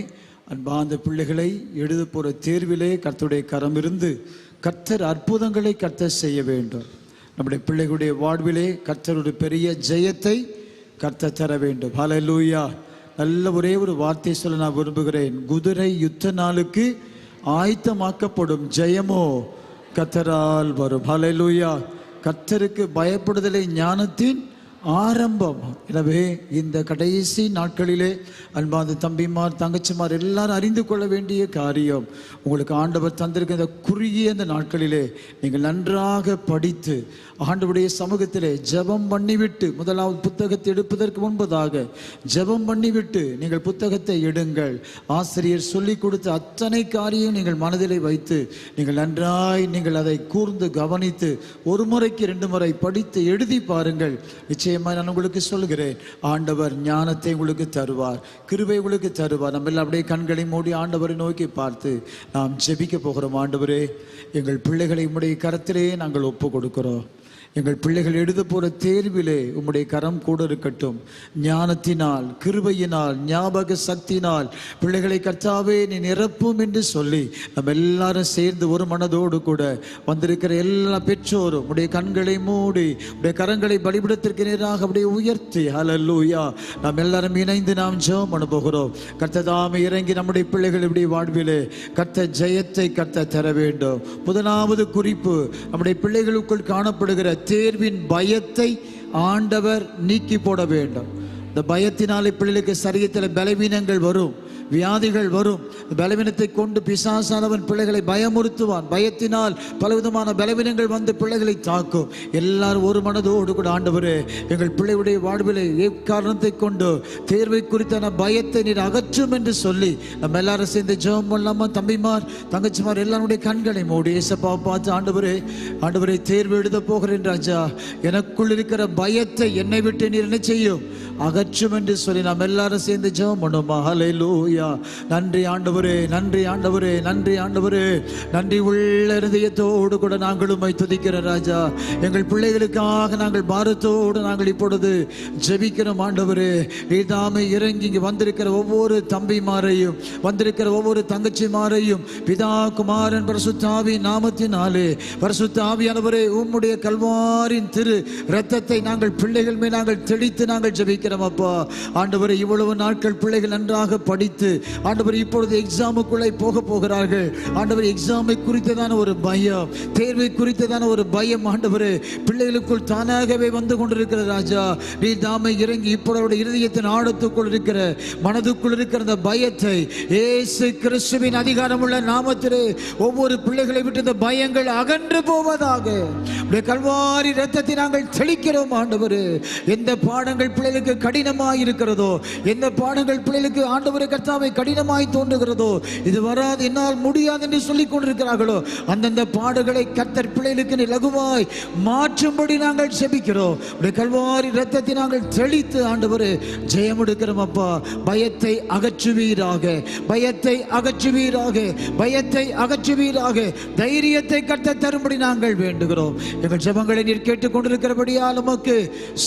அன்பார்ந்த பிள்ளைகளை எழுத போகிற தேர்விலே கர்த்தருடைய கரம் இருந்து கர்த்தர் அற்புதங்களை கர்த்தர் செய்ய வேண்டும். நம்முடைய பிள்ளைகளுடைய வாழ்விலே கர்த்தருடைய பெரிய ஜெயத்தை கர்த்தர் தர வேண்டும். ஹல்லேலூயா. நல்ல ஒரே ஒரு வார்த்தை சொல்ல நான் விரும்புகிறேன். குதிரை யுத்த நாளுக்கு ஆயத்தமாக்கப்படும், ஜெயமோ கர்த்தரால் வரும். ஹல்லேலூயா. கர்த்தருக்கு பயப்படுதலை ஞானத்தின் ஆரம்பம். எனவே இந்த கடைசி நாட்களிலே அன்பார்ந்த தம்பிமார் தங்கச்சிமார் எல்லாரும் அறிந்து கொள்ள வேண்டிய காரியம், உங்களுக்கு ஆண்டவர் தந்திருக்க இந்த குறுகிய இந்த நாட்களிலே நீங்கள் நன்றாக படித்து ஆண்டவருடைய சமூகத்திலே ஜெபம் பண்ணிவிட்டு, முதலாவது புத்தகத்தை எடுப்பதற்கு முன்பதாக ஜெபம் பண்ணிவிட்டு நீங்கள் புத்தகத்தை எடுங்கள். ஆசிரியர் சொல்லிக் கொடுத்த அத்தனை காரியம் நீங்கள் மனதிலே வைத்து நீங்கள் நன்றாய் நீங்கள் அதை கூர்ந்து கவனித்து ஒரு முறைக்கு 2 முறை படித்து எழுதி பாருங்கள். நிச்சயமாக நான் உங்களுக்கு சொல்கிறேன், ஆண்டவர் ஞானத்தை உங்களுக்கு தருவார், கிருபை உங்களுக்கு தருவார். நம்ம எல்லாம் அப்படியே கண்களை மூடி ஆண்டவரை நோக்கி பார்த்து நாம் ஜெபிக்க போகிறோம். ஆண்டவரே, எங்கள் பிள்ளைகளை உம்முடைய கரத்திலே நாங்கள் ஒப்பு கொடுக்கிறோம். எங்கள் பிள்ளைகள் எழுத போகிற தேர்விலே உம்முடைய கரம் கூட இருக்கட்டும். ஞானத்தினால், கிருபையினால், ஞாபக சக்தினால் பிள்ளைகளை கர்த்தாவே நீ நிரப்பும் என்று சொல்லி நம்ம எல்லாரும் சேர்ந்து ஒரு மனதோடு கூட வந்திருக்கிற எல்லா பெற்றோரும் உடைய கண்களை மூடி உடைய கரங்களை பலிபீடத்திற்கு நேராக அப்படியே உயர்த்தி ஹல்லேலூயா நாம் எல்லாரும் இணைந்து நாம் ஜெபம் பண்ண போகிறோம். கர்த்தர் தாமே இறங்கி நம்முடைய பிள்ளைகளுடைய வாழ்விலே கர்த்தர் ஜெயத்தை கர்த்தர் தர வேண்டும். முதலாவது குறிப்பு, நம்முடைய பிள்ளைகளுக்குள் காணப்படுகிற தேர்வின் பயத்தை ஆண்டவர் நீக்கி போட வேண்டும். இந்த பயத்தினாலே பிள்ளைகளுக்கு சரீரத்தில் பலவீனங்கள் வரும், வியாதிகள் வரும். பலவீனத்தை கொண்டு பிசாசானவன் பிள்ளைகளை பயமுறுத்துவான். பயத்தினால் பலவிதமான பலவீனங்கள் வந்து பிள்ளைகளை தாக்கும். எல்லாரும் ஒரு மனதோடு கூட ஆண்டவரே, எங்கள் பிள்ளைகளுடைய வாழ்விலே எக்காரணத்தை கொண்டு தேர்வை குறித்தான பயத்தை நீர் அகற்றும் என்று சொல்லி நம்ம எல்லாரும் சேர்ந்து ஜெபம் பண்ணலாமா? தம்பிமார் தங்கச்சிமார் எல்லாருடைய கண்களை மூடி ஏசப்பா பார்த்து, ஆண்டவரே, ஆண்டவரை தேர்வு எழுத போகிறேன் ராஜா, எனக்குள் இருக்கிற பயத்தை என்னை விட்டு நீர் என்ன செய்யும், அகற்றும் என்று சொல்லி நாம் எல்லாரும் சேர்ந்து ஜெபம் பண்ணுவோமா? ஹல்லேலூயா. நன்றி ஆண்டவரே, நன்றி ஆண்டவரே, நன்றி ஆண்டவரே. நன்றி உள்ள இருதயத்தோடு கூட நாங்கள் உம்மை துதிக்கிறோம் ராஜா. எங்கள் பிள்ளைகளுக்காக நாங்கள் பாரத்தோடு நாங்கள் இப்பொழுது ஜெபிக்கிறோம் ஆண்டவரே. நீதாமே இறங்கி இங்கு வந்திருக்கிற ஒவ்வொரு தம்பிமாரையும் வந்திருக்கிற ஒவ்வொரு தங்கச்சிமாரையும் பிதா குமாரன் பரிசுத்த ஆவியின் நாமத்தினாலே பரிசுத்த ஆவியானவரே உம்முடைய கல்வாரின் திரு இரத்தத்தை நாங்கள் பிள்ளைகள் மேல் நாங்கள் தெளித்து நாங்கள் ஜெபிக்கிறோம் அப்பா. ஆண்டவரே, இவ்வளவு நாட்கள் பிள்ளைகள் நன்றாக படித்து ஆண்டவர் இப்பொழுது எக்ஸாமுக்குள்ளே போக போகிறார்கள். ஆண்டவர், எக்ஸாமை குறித்ததான ஒரு பயம், தேர்வை குறித்ததான ஒரு பயம் ஆண்டவரே பிள்ளைகளுக்குள் தானாகவே வந்து கொண்டிருக்கிறது ராஜா. நீ தாமை இறங்கி இப்பொழுது இருதயத்தின் ஆழத்துக்குள் இருக்கிற மனதுக்குள் இருக்கிற அந்த பயத்தை இயேசு கிறிஸ்துவின் அதிகாரமுள்ள நாமத்திலே ஒவ்வொரு பிள்ளைகளை விட்டு இந்த பயங்கள் அகன்று போவதாக கல்வாரி இரத்தத்தை நாங்கள் தெளிக்கிறோம் ஆண்டவரே. எந்த பாடங்கள் பிள்ளைகளுக்கு கடினமாய் இருக்கிறதோ, எந்த பாடங்கள் பிள்ளைகளுக்கு ஆண்டவரே கர்த்தாவை கடினமாய் தோன்றுகிறதோ, இது வராது என்னால் முடியாது என்று சொல்லிக் கொண்டிருக்கிறார்களோ, அந்தந்த பாடுகளை கர்த்தர் பிள்ளைகளுக்கு லகுவாய் மாற்றும்படி நாங்கள் செபிக்கிறோம். கல்வாரி இரத்தத்தை நாங்கள் தெளித்து ஆண்டவரே ஜெயம் எடுக்கிறோம் அப்பா. பயத்தை அகற்றுவீராக, பயத்தை அகற்றுவீராக, பயத்தை அகற்றுவீராக. தைரியத்தை கர்த்தர் தரும்படி நாங்கள் வேண்டுகிறோம். எங்கள் ஜெபங்களை நீர் கேட்டுக் கொண்டிருக்கிறபடியால் உமக்கு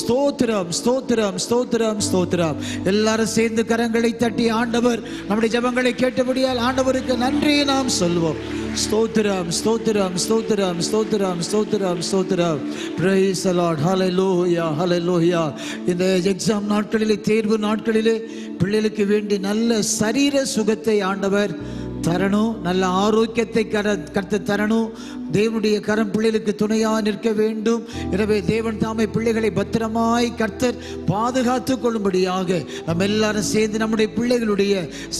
ஸ்தோத்திரம், ஸ்தோத்திரம், ஸ்தோத்திரம், ஸ்தோத்திரம். எல்லாரும் சேர்ந்து கரங்களை தட்டி ஆண்டவர் நம்முடைய ஜெபங்களை கேட்டபடியால் ஆண்டவருக்கு நன்றியை நாம் சொல்வோம். ஸ்தோத்திரம், ஸ்தோத்திரம், ஸ்தோத்திரம், ஸ்தோத்திரம், ஸ்தோத்திரம், ஸ்தோத்திரம். Praise the lord. Hallelujah, hallelujah. இந்த எக்ஸாம் நாட்களிலே, தேர்வு நாட்களிலே பிள்ளைகளுக்கு வேண்டி நல்ல சரீர சுகத்தை ஆண்டவர் தரணும், நல்ல ஆரோக்கியத்தை கர்த்தர் தரணும். தேவனுடைய கரம் பிள்ளைகளுக்கு துணையாக நிற்க வேண்டும். எனவே தேவன் தாமே பிள்ளைகளை பத்திரமாய் கர்த்தர் பாதுகாத்து கொள்ளும்படியாக நம்ம எல்லாரும் சேர்ந்து நம்முடைய பிள்ளைகளுடைய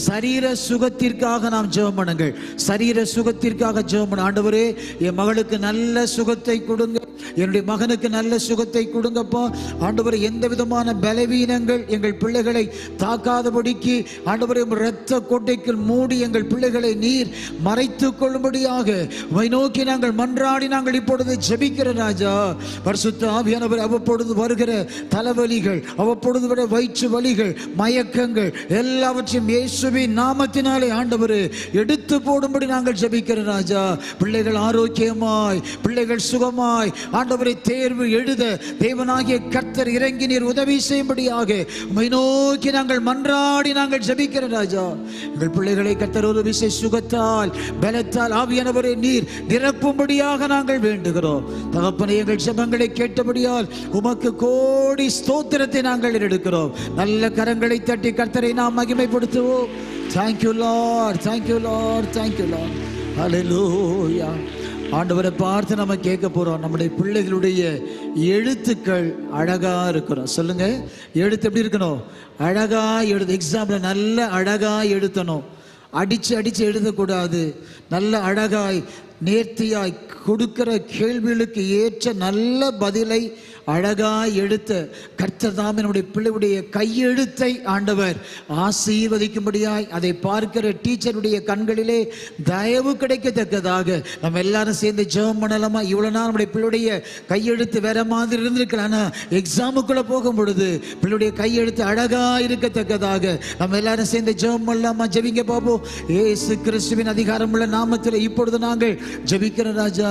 சரீர சுகத்திற்காக நாம் ஜெபம் பண்ணுங்கள். சரீர சுகத்திற்காக ஜெபம் பண்ண. ஆண்டவரே, என் மகளுக்கு நல்ல சுகத்தை கொடுங்க, என்னுடைய மகனுக்கு நல்ல சுகத்தை கொடுங்கப்பா. ஆண்டவரே, எந்த விதமான பலவீனங்கள் எங்கள் பிள்ளைகளை தாக்காதபடிக்கு ஆண்டவரே இரத்த கோட்டைக்குள் மூடி எங்கள் பிள்ளைகள் பிள்ளைகளை நீர் மறைத்துக் கொள்ளும்படியாக உம்மை நோக்கி நாங்கள் மன்றாடி நாங்கள் இப்பொழுது ஜெபிக்கிற ராஜா. பரிசுத்த ஆவியானவர் அவ்வப்பொழுது வருகிற தலைவலிகள், அவ்வப்பொழுது வர வயிற்று வலிகள், மயக்கங்கள் எல்லாவற்றையும் இயேசுவின் நாமத்தினாலே ஆண்டவரே எடுத்து போடும்படி நாங்கள் ஜெபிக்கிற ராஜா. பிள்ளைகள் ஆரோக்கியமாய், பிள்ளைகள் சுகமாய் ஆண்டவரை தேர்வு எழுத தேவனாகிய கர்த்தர் இறங்கி நீர் உதவி செய்யும்படியாக உம்மை நோக்கி நாங்கள் மன்றாடி நாங்கள் ஜெபிக்கிற ராஜா. எங்கள் பிள்ளைகளை கர்த்தர் ஒரு விசை சுகத்தால் பலத்தால் ஆவியானவரை நீர் நிரப்பும்படியாக நாங்கள் வேண்டுகிறோம். தகப்பனே, எங்கள் ஜெபங்களை கேட்டபடியால் உமக்கு கோடி ஸ்தோத்திரத்தை நாங்கள் எடுக்கிறோம். நல்ல கரங்களை தட்டி கர்த்தரை நாம் மகிமைப்படுத்துவோம். Thank you Lord, thank you Lord, thank you Lord. Hallelujah. ஆண்டவரை பார்த்து நம்ம கேட்க போறோம். நம்முடைய பிள்ளைகளுடைய எழுத்துக்கள் அழகா இருக்கணும். சொல்லுங்க, எழுத்து எப்படி இருக்கணும்? அழகா எழுது. எக்ஸாம்ல நல்ல அழகா எழுதணும். அடிச்சு அடிச்சு எழுதக்கூடாது. நல்ல அழகாய் நேர்த்தியாய் கொடுக்கிற கேள்விகளுக்கு ஏற்ற நல்ல பதிலை அழகாய் எடுத்த கர்த்தர் தாமே நம்முடைய பிள்ளையுடைய கையெழுத்தை ஆண்டவர் ஆசீர்வதிக்கும்படியாய் அதை பார்க்கிற டீச்சருடைய கண்களிலே தயவு கிடைக்கத்தக்கதாக நம்ம எல்லாரும் சேர்ந்து ஜெபம் பண்ணலாமா? இவ்வளவு நாள் நம்முடைய பிள்ளையுடைய கையெழுத்து வேற மாதிரி இருந்திருக்கலாம். எக்ஸாமுக்குள்ள போகும் பொழுது பிள்ளையுடைய கையெழுத்து அழகா இருக்கத்தக்கதாக நம்ம எல்லாரும் சேர்ந்து ஜெபம் பண்ணலாமா? ஜெபிங்க பாப்போம். இயேசு கிறிஸ்துவின் அதிகாரமுள்ள நாமத்தில் இப்பொழுது நாங்கள் ஜெபிக்கிற ராஜா.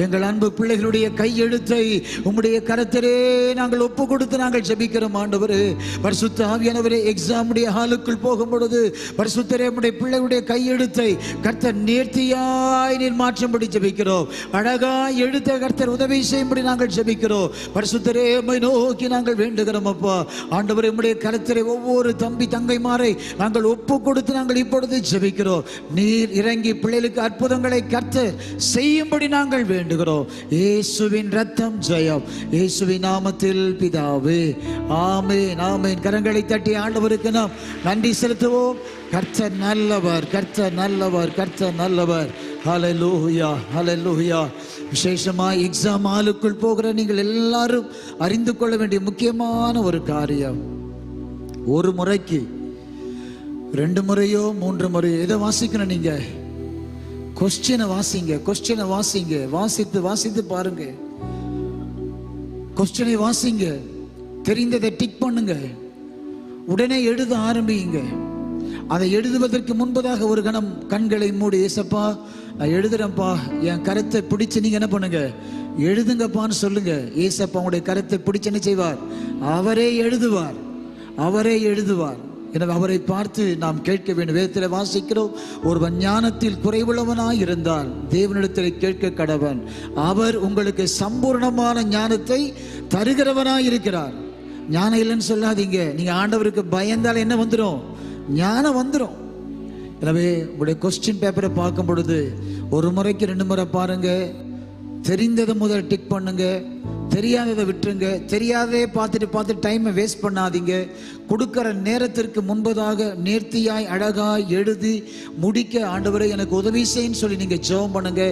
எங்கள் அன்பு பிள்ளைகளுடைய கையெழுத்தை உம்முடைய கரத்திலே நாங்கள் ஒப்பு கொடுத்து நாங்கள் ஜெபிக்கிறோம் ஆண்டவரே. பரிசுத்த ஆவியானவரே, எக்ஸாமுடைய ஹாலுக்குள் போகும் பொழுது பரிசுத்தரே உம்முடைய பிள்ளைகளுடைய கையெழுத்தை கர்த்தர் நேர்த்தியாய் நீர் மாற்றும்படி ஜெபிக்கிறோம். அழகாய் எழுத்த கர்த்தர் உதவி செய்யும்படி நாங்கள் ஜெபிக்கிறோம். பரிசுத்தரே உம்மை நோக்கி நாங்கள் வேண்டுகிறோம் அப்பா. ஆண்டவரே, உம்முடைய கரத்திலே ஒவ்வொரு தம்பி தங்கைமாரை நாங்கள் ஒப்பு கொடுத்து நாங்கள் இப்பொழுது ஜெபிக்கிறோம். நீர் இறங்கி பிள்ளைகளுக்கு அற்புதங்களை கர்த்தர் செய்யும்படி நாங்கள் வேண்டுகிறோம். இயேசுவின் ரத்தம் ஜெயம். இயேசுவின் நாமத்தில் பிதாவே, ஆமென், ஆமென். கரங்களை தட்டி ஆண்டவருக்கு நாம் நன்றி செலுத்துவோம். கர்த்தர் நல்லவர், கர்த்தர் நல்லவர், கர்த்தர் நல்லவர். ஹல்லேலூயா, ஹல்லேலூயா. விசேஷமா எக்ஸாம் ஹாலுக்குள் போகிற நீங்கள் எல்லாரும் அறிந்து கொள்ள வேண்டிய முக்கியமான ஒரு காரியம், ஒரு முறைக்கு 2 முறையோ 3 முறையோ எதை வாசிக்கணும்? நீங்க கொஸ்டினை வாசிங்க, கொஸ்டினை வாசிங்க, வாசித்து வாசித்து பாருங்க. கொஸ்டினை வாசிங்க, தெரிந்ததை டிக் பண்ணுங்க, உடனே எழுத ஆரம்பிங்க. அதை எழுதுவதற்கு முன்பதாக ஒரு கணம் கண்களை மூடி, ஏசப்பா நான் எழுதுறேன்ப்பா, என் கருத்தை பிடிச்சு நீங்க என்ன பண்ணுங்க, எழுதுங்கப்பான்னு சொல்லுங்க. ஏசப்பா உங்களுடைய கருத்தை பிடிச்சு என்ன செய்வார்? அவரே எழுதுவார், அவரே எழுதுவார். எனவே அவரை பார்த்து நாம் கேட்க வேண்டும். வேதத்தில் வாசிக்கிறோம், ஒருவன் ஞானத்தில் குறைவுள்ளவனாய் இருந்தால் தேவனிடத்தில் கேட்க கடவன், அவர் உங்களுக்கு சம்பூர்ணமான ஞானத்தை தருகிறவனாய் இருக்கிறார். ஞானம் இல்லைன்னு சொல்லாதீங்க. நீங்க ஆண்டவருக்கு பயந்தால் என்ன வந்துடும்? ஞானம் வந்துடும். எனவே உங்களுடைய கொஸ்டின் பேப்பரை பார்க்கும் பொழுது 1 முறைக்கு 2 முறை பாருங்க. தெரிந்ததை முதல் டிக் பண்ணுங்க, தெரியாததை விட்டுருங்க. தெரியாதே பார்த்துட்டு டைமை வேஸ்ட் பண்ணாதீங்க. கொடுக்கிற நேரத்திற்கு முன்பதாக நேர்த்தியாய் அழகாய் எழுதி முடிக்க ஆண்டவரை எனக்கு உதவி செய்யுன்னு சொல்லி நீங்க ஜெபம் பண்ணுங்க.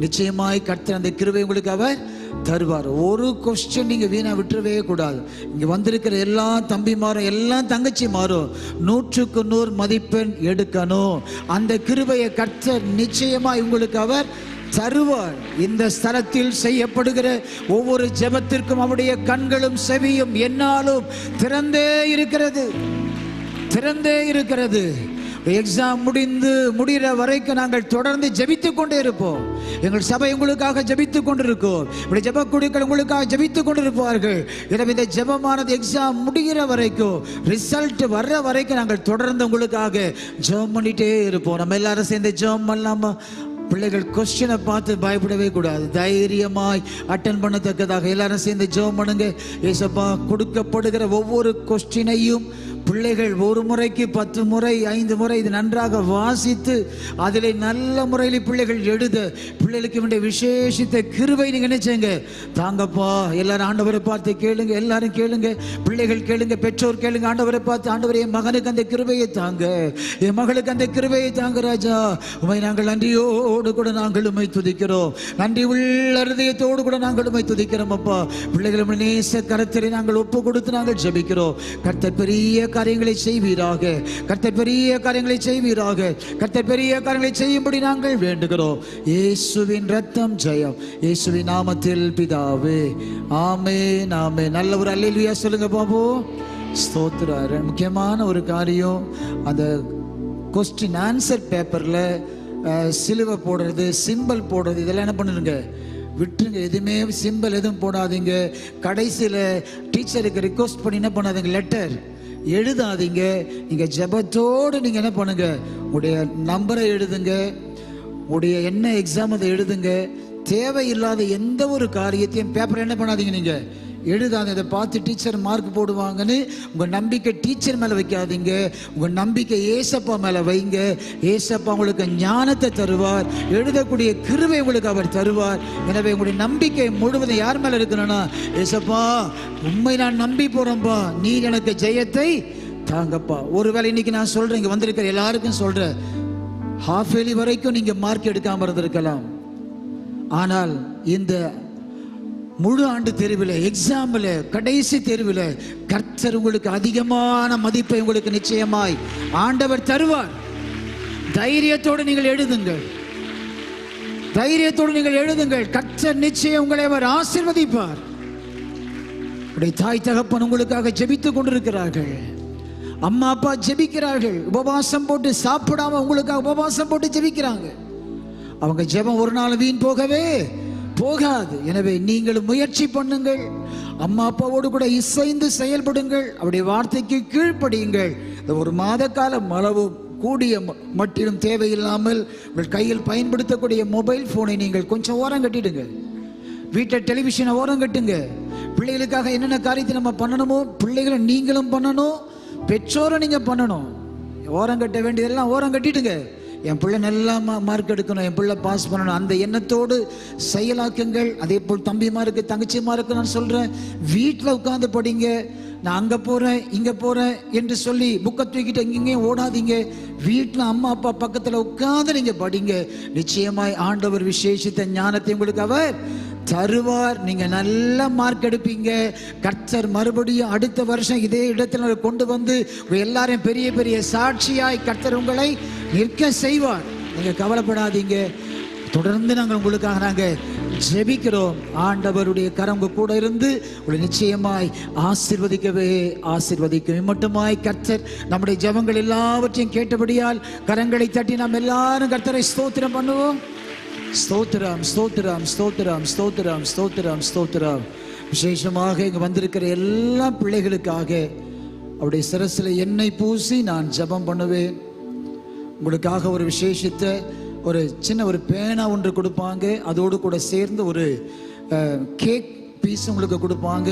நிச்சயமாய் கர்த்தர் அந்த கிருபை உங்களுக்கு அவர் தருவார். ஒரு கொஸ்டின் நீங்க வீணா விட்டுறவே கூடாது. இங்க வந்திருக்கிற எல்லா தம்பிமாரும் எல்லா தங்கச்சிமாரும் 100க்கு 100 மதிப்பெண் எடுக்கணும். அந்த கிருபையை கர்த்தர் நிச்சயமாய் உங்களுக்கு அவர் தருவார். இந்த ஸ்தலத்தில் செய்யப்படுகிற ஒவ்வொரு ஜெபத்திற்கும் அவருடைய கண்களும் செவியும் என்னாலும் திறந்தே இருக்கிறது, திறந்தே இருக்கிறது. எக்ஸாம் முடிகிற வரைக்கும் நாங்கள் தொடர்ந்து ஜெபித்துக் கொண்டே இருப்போம். எங்கள் சபை உங்களுக்காக ஜெபித்துக் கொண்டிருக்கோம். ஜெப குழுக்கள் உங்களுக்காக ஜெபித்துக் கொண்டிருப்பார்கள். எனவே இந்த ஜெபமானது எக்ஸாம் முடிகிற வரைக்கும், ரிசல்ட் வர்ற வரைக்கும் நாங்கள் தொடர்ந்து உங்களுக்காக ஜெபம் பண்ணிட்டே இருப்போம். நம்ம எல்லாரும் சேர்ந்து ஜெபம் பண்ணலாமா? பிள்ளைகள் கொஸ்டினை பார்த்து பயப்படவே கூடாது. தைரியமாய் அட்டன் பண்ணத்தக்கதாக எல்லாரும் சேர்ந்து ஜெபம் பண்ணுங்க. ஏசப்பா, கொடுக்கப்படுகிற ஒவ்வொரு கொஸ்டினையும் பிள்ளைகள் 1 முறைக்கு 10 முறை 5 முறை இது நன்றாக வாசித்து அதில் நல்ல முறையில் பிள்ளைகள் எழுத பிள்ளைகளுக்கு வேண்டிய விசேஷித்த கிருபை நீங்க நினைச்சங்க தாங்கப்பா. எல்லாரும் ஆண்டவரை பார்த்து கேளுங்க, எல்லாரும் கேளுங்க, பிள்ளைகள் கேளுங்க, பெற்றோர் கேளுங்க. ஆண்டவரை பார்த்து, ஆண்டவரே என் மகனுக்கு அந்த கிருபையை தாங்க, என் மகளுக்கு அந்த கிருபையை தாங்க ராஜா. உமை நாங்கள் நன்றியோடு கூட நாங்கள் உமை துதிக்கிறோம். நன்றி உள்ள இருதயத்தோடு கூட நாங்கள் உமை துதிக்கிறோம் அப்பா. பிள்ளைகள் நேச கரத்திலே நாங்கள் ஒப்பு கொடுத்து நாங்கள் ஜெபிக்கிறோம். கர்த்தர் பெரிய காரியங்களை செய்வீராக. கர்த்தர் பெரிய காரியங்களை செய்வீராக. கர்த்தர் பெரிய காரியங்களை செய்யும்படி நாங்கள் வேண்டுகிறோம். இயேசுவின் ரத்தம் ஜெயம். இயேசுவின் நாமத்தில் பிதாவே, ஆமென், ஆமென். நல்ல ஒரு அல்லேலூயா சொல்லுங்க பாபு. ஸ்தோத்திரம். முக்கியமான ஒரு காரியம், அந்த கொஸ்டின் ஆன்சர் பேப்பரில் சிலுவை போடுறது, சிம்பல் போடுறது, இதெல்லாம் என்ன பண்ணுங்க, விட்டுருங்க. எதுவுமே சிம்பிள் எதுவும் போடாதீங்க. கடைசியில் டீச்சருக்கு ரிக்வஸ்ட் பண்ணி என்ன பண்ணாதீங்க, லெட்டர் எழுதாதீங்க. நீங்கள் ஜெபத்தோடு நீங்கள் என்ன பண்ணுங்க, உடைய நம்பரை எழுதுங்க, உடைய என்ன எக்ஸாம் அதை எழுதுங்க. தேவையில்லாத எந்த ஒரு காரியத்தையும் பேப்பர் என்ன பண்ணாதீங்க, நீங்கள் எழுதாங்க. இதை பார்த்து டீச்சர் மார்க் போடுவாங்கன்னு உங்கள் நம்பிக்கை டீச்சர் மேலே வைக்காதீங்க. உங்கள் நம்பிக்கை ஏசப்பா மேலே வைங்க. ஏசப்பா உங்களுக்கு ஞானத்தை தருவார், எழுதக்கூடிய கிருபை உங்களுக்கு அவர் தருவார். எனவே உங்களுடைய நம்பிக்கை முழுவதும் யார் மேலே இருக்கணும்னா, ஏசப்பா உண்மை நான் நம்பி போகிறேன்ப்பா, நீர் எனக்கு ஜெயத்தை தாங்கப்பா. ஒருவேளை இன்னைக்கு நான் சொல்கிறேன், இங்கே வந்திருக்கிற எல்லாருக்கும் சொல்கிறேன், ஹாஃப் இயர்லி வரைக்கும் நீங்கள் மார்க் எடுக்காமல் இருந்திருக்கலாம். ஆனால் இந்த முழு ஆண்டு தேர்வில், எக்ஸாமில், கடைசி தேர்வில் கர்த்தர் உங்களுக்கு அதிகமான மதிப்பை உங்களுக்கு நிச்சயமாய் ஆண்டவர் தருவார். தைரியத்தோடு நீங்கள் எழுதுங்கள், தைரியத்தோடு நீங்கள் எழுதுங்கள். கர்த்தர் நிச்சயம் உங்களை அவர் ஆசீர்வதிப்பார். உடைய தாய் தகப்பன் உங்களுக்காக ஜெபித்துக் கொண்டிருக்கிறார்கள். அம்மா அப்பா ஜெபிக்கிறார்கள், உபவாசம் போட்டு சாப்பிடாம உங்களுக்காக உபவாசம் போட்டு ஜெபிக்கிறாங்க. அவங்க ஜெபம் ஒரு நாள் வீண் போகவே போகாது. எனவே நீங்கள் முயற்சி பண்ணுங்கள், அம்மா அப்பாவோடு கூட இசைந்து செயல்படுங்கள், அவருடைய வார்த்தைக்கு கீழ்ப்படியுங்கள். இந்த ஒரு மாத காலம் அளவு கூடிய மட்டிலும் தேவையில்லாமல் உங்கள் கையில் பயன்படுத்தக்கூடிய மொபைல் ஃபோனை நீங்கள் கொஞ்சம் ஓரம் கட்டிடுங்க. வீட்டில் டெலிவிஷனை ஓரம் கட்டுங்க. பிள்ளைகளுக்காக என்னென்ன காரியத்தை நம்ம பண்ணணுமோ பிள்ளைகளை நீங்களும் பண்ணணும், பெற்றோரும் நீங்கள் பண்ணணும். ஓரம் கட்ட வேண்டியதெல்லாம் ஓரம் கட்டிடுங்க. என் பிள்ளை நல்லா மார்க் எடுக்கணும், என் பிள்ளை பாஸ் பண்ணணும், அந்த எண்ணத்தோடு செயலாக்குங்கள். அதே போல் தம்பிமாருக்கு தங்கச்சிமாருக்கு நான் சொல்கிறேன், வீட்டில் உட்காந்து படிங்க. நான் அங்கே போகிறேன் இங்கே போகிறேன் என்று சொல்லி புக்கை தூக்கிட்டு எங்கேயும் ஓடாதீங்க. வீட்டில் அம்மா அப்பா பக்கத்தில் உட்காந்து நீங்கள் படிங்க. நிச்சயமாய் ஆண்டவர் விசேஷித்த ஞானத்தை உங்களுக்கு அவர் தருவார். நீங்க நல்ல மார்க் எடுப்பீங்க. கர்த்தர் மறுபடியும் அடுத்த வருஷம் இதே இடத்துல கொண்டு வந்து எல்லாரையும் பெரிய பெரிய சாட்சியாய் கர்த்தர் உங்களை நிற்க செய்வார். நீங்க கவலைப்படாதீங்க. தொடர்ந்து நாங்கள் உங்களுக்காக ஜெபிக்கிறோம். ஆண்டவருடைய கரம் உங்க கூட இருந்து உங்களை நிச்சயமாய் ஆசீர்வதிக்கவே ஆசீர்வதிக்கும். மட்டுமாய் கர்த்தர் நம்முடைய ஜெபங்கள் எல்லாவற்றையும் கேட்டபடியால் கரங்களை தட்டி நாம் எல்லாரும் கர்த்தரை ஸ்தோத்திரம் பண்ணுவோம். ஸ்தோத்திரம், ஸ்தோத்திரம், ஸ்தோத்திரம், ஸ்தோத்திரம், ஸ்தோத்திரம், ஸ்தோத்திரம். விசேஷமாக இங்கே வந்திருக்கிற எல்லா பிள்ளைகளுக்காக அவருடைய சிரசில் எண்ணெய் பூசி நான் ஜெபம் பண்ணுவேன். உங்களுக்காக ஒரு விசேஷித்த ஒரு சின்ன ஒரு பேனா ஒன்று கொடுப்பாங்க, அதோடு கூட சேர்ந்து ஒரு கேக் பீஸ் உங்களுக்கு கொடுப்பாங்க.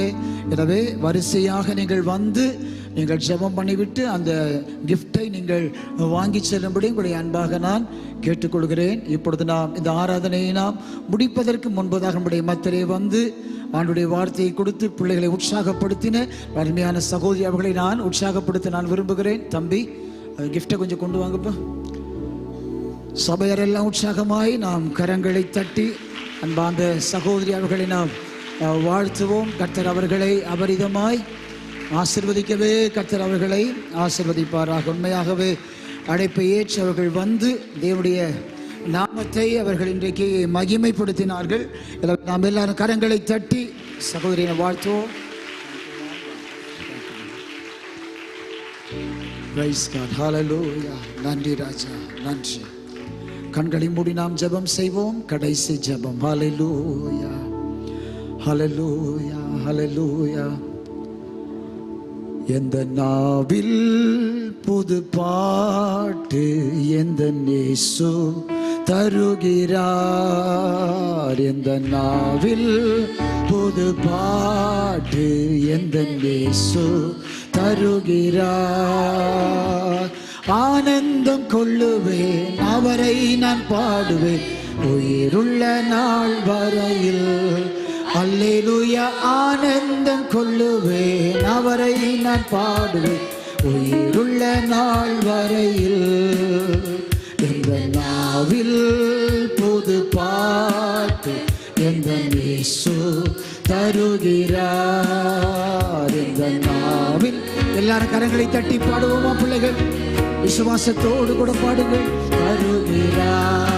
எனவே வரிசையாக நீங்கள் வந்து நீங்கள் ஜெபம் பண்ணிவிட்டு அந்த கிஃப்டை நீங்கள் வாங்கி செல்லும்படி உங்களுடைய அன்பாக நான் கேட்டுக்கொள்கிறேன். இப்பொழுது நாம் இந்த ஆராதனையை நாம் முடிப்பதற்கு முன்பதாக நம்முடைய மத்திலே வந்து ஆண்டுடைய வார்த்தையை கொடுத்து பிள்ளைகளை உற்சாகப்படுத்தின அருமையான சகோதரி அவர்களை நான் உற்சாகப்படுத்த நான் விரும்புகிறேன். தம்பி கிஃப்டை கொஞ்சம் கொண்டு வாங்கப்பா. சபையரெல்லாம் உற்சாகமாய் நாம் கரங்களை தட்டி அன்பாந்த சகோதரி அவர்களை நாம் வாழ்த்துவோம். கர்த்தர் அவர்களை அபரிதமாய் ஆசீர்வதிக்கவே கர்த்தர் அவர்களை ஆசீர்வதிப்பாராக. உண்மையாகவே அழைப்பை ஏற்று அவர்கள் வந்து தேவனுடைய நாமத்தை அவர்கள் இன்றைக்கு மகிமைப்படுத்தினார்கள். நாம் எல்லாரும் கரங்களை தட்டி சகோதரியை வாழ்த்துவோம். Praise God. Hallelujah. நன்றி ராஜா, நன்றி. கண்களை மூடி நாம் ஜெபம் செய்வோம். கடைசி ஜெபம். Hallelujah. Hallelujah. Hallelujah. எந்த நாவில் புது பாட்டு எந்த நேசு தருகிறார். எந்த நாவில் புது பாட்டு எந்த நேசு தருகிறார். ஆனந்தம் கொள்ளுவேன் அவரை நான் பாடுவேன் உயிருள்ள நாள் வரையில். அல்லேலூயா. ஆனந்தம் கொள்ளுவேன் அவரை நான் பாடுவேன் உயிருள்ள நாள் வரையில். எந்த நாவில் புது பாட்டு எந்த இயேசு தருகிறார். எந்த நாவில் எல்லாரும் கரங்களை தட்டி பாடுவோமா பிள்ளைகள்? விசுவாசத்தோடு கூட பாடுங்கள். வருகிறார்.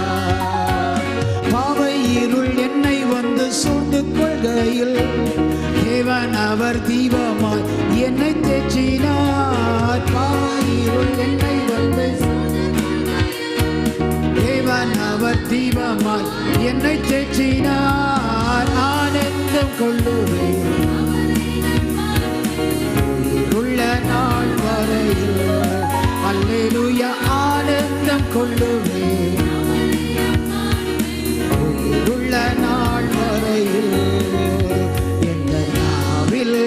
பாவை இருள் என்னை வந்து சூழ்ந்து கொள்கையில் தேவன் அவர் தீபமாய் என்னை தேற்றினார். பாவை இருள் என்னை வந்து தேவன் அவர் தீபமாய் என்னை தேற்றினார். ஆனந்தம் கொள்ளுவேன் உயிருள்ள நாள் வரையில். அல்லேலூயா. ஆனந்தம் கொள்ளுவேன் உயிருள்ள நாள் வரையில். எந்த நாவில்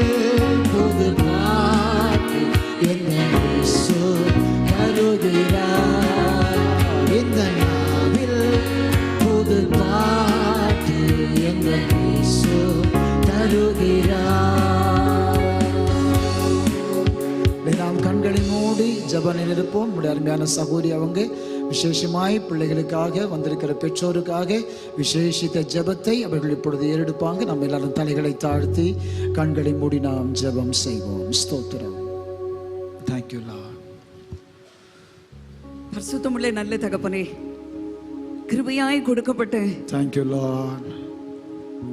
புது பாட்டு என்னை இயேசு தருகிறார். இந்த நாவில் புது பாட்டு என்னை இயேசு தருகிறார். நாம் கண்களை மூடி ஜெபத்தில் இருப்போம். நம்முடைய அருமையான சகோதரி அவங்க விசேஷமாய் பிள்ளைகளுக்காக வந்திருக்கிற பெற்றோருக்காக விசேஷித்த ஜெபத்தை அவர்கள் இப்பொழுது ஏறெடுப்பாங்க. நம்ம எல்லாரும் தலைகளை தாழ்த்தி கண்களை மூடி நாம் ஜெபம் செய்வோம். ஸ்தோத்திரம். Thank you Lord. பரிசுத்தமுள்ள நல்ல தகப்பனே, கிருபையாய் கொடுக்கப்பட்ட தேங்க்யூ லார்ட்.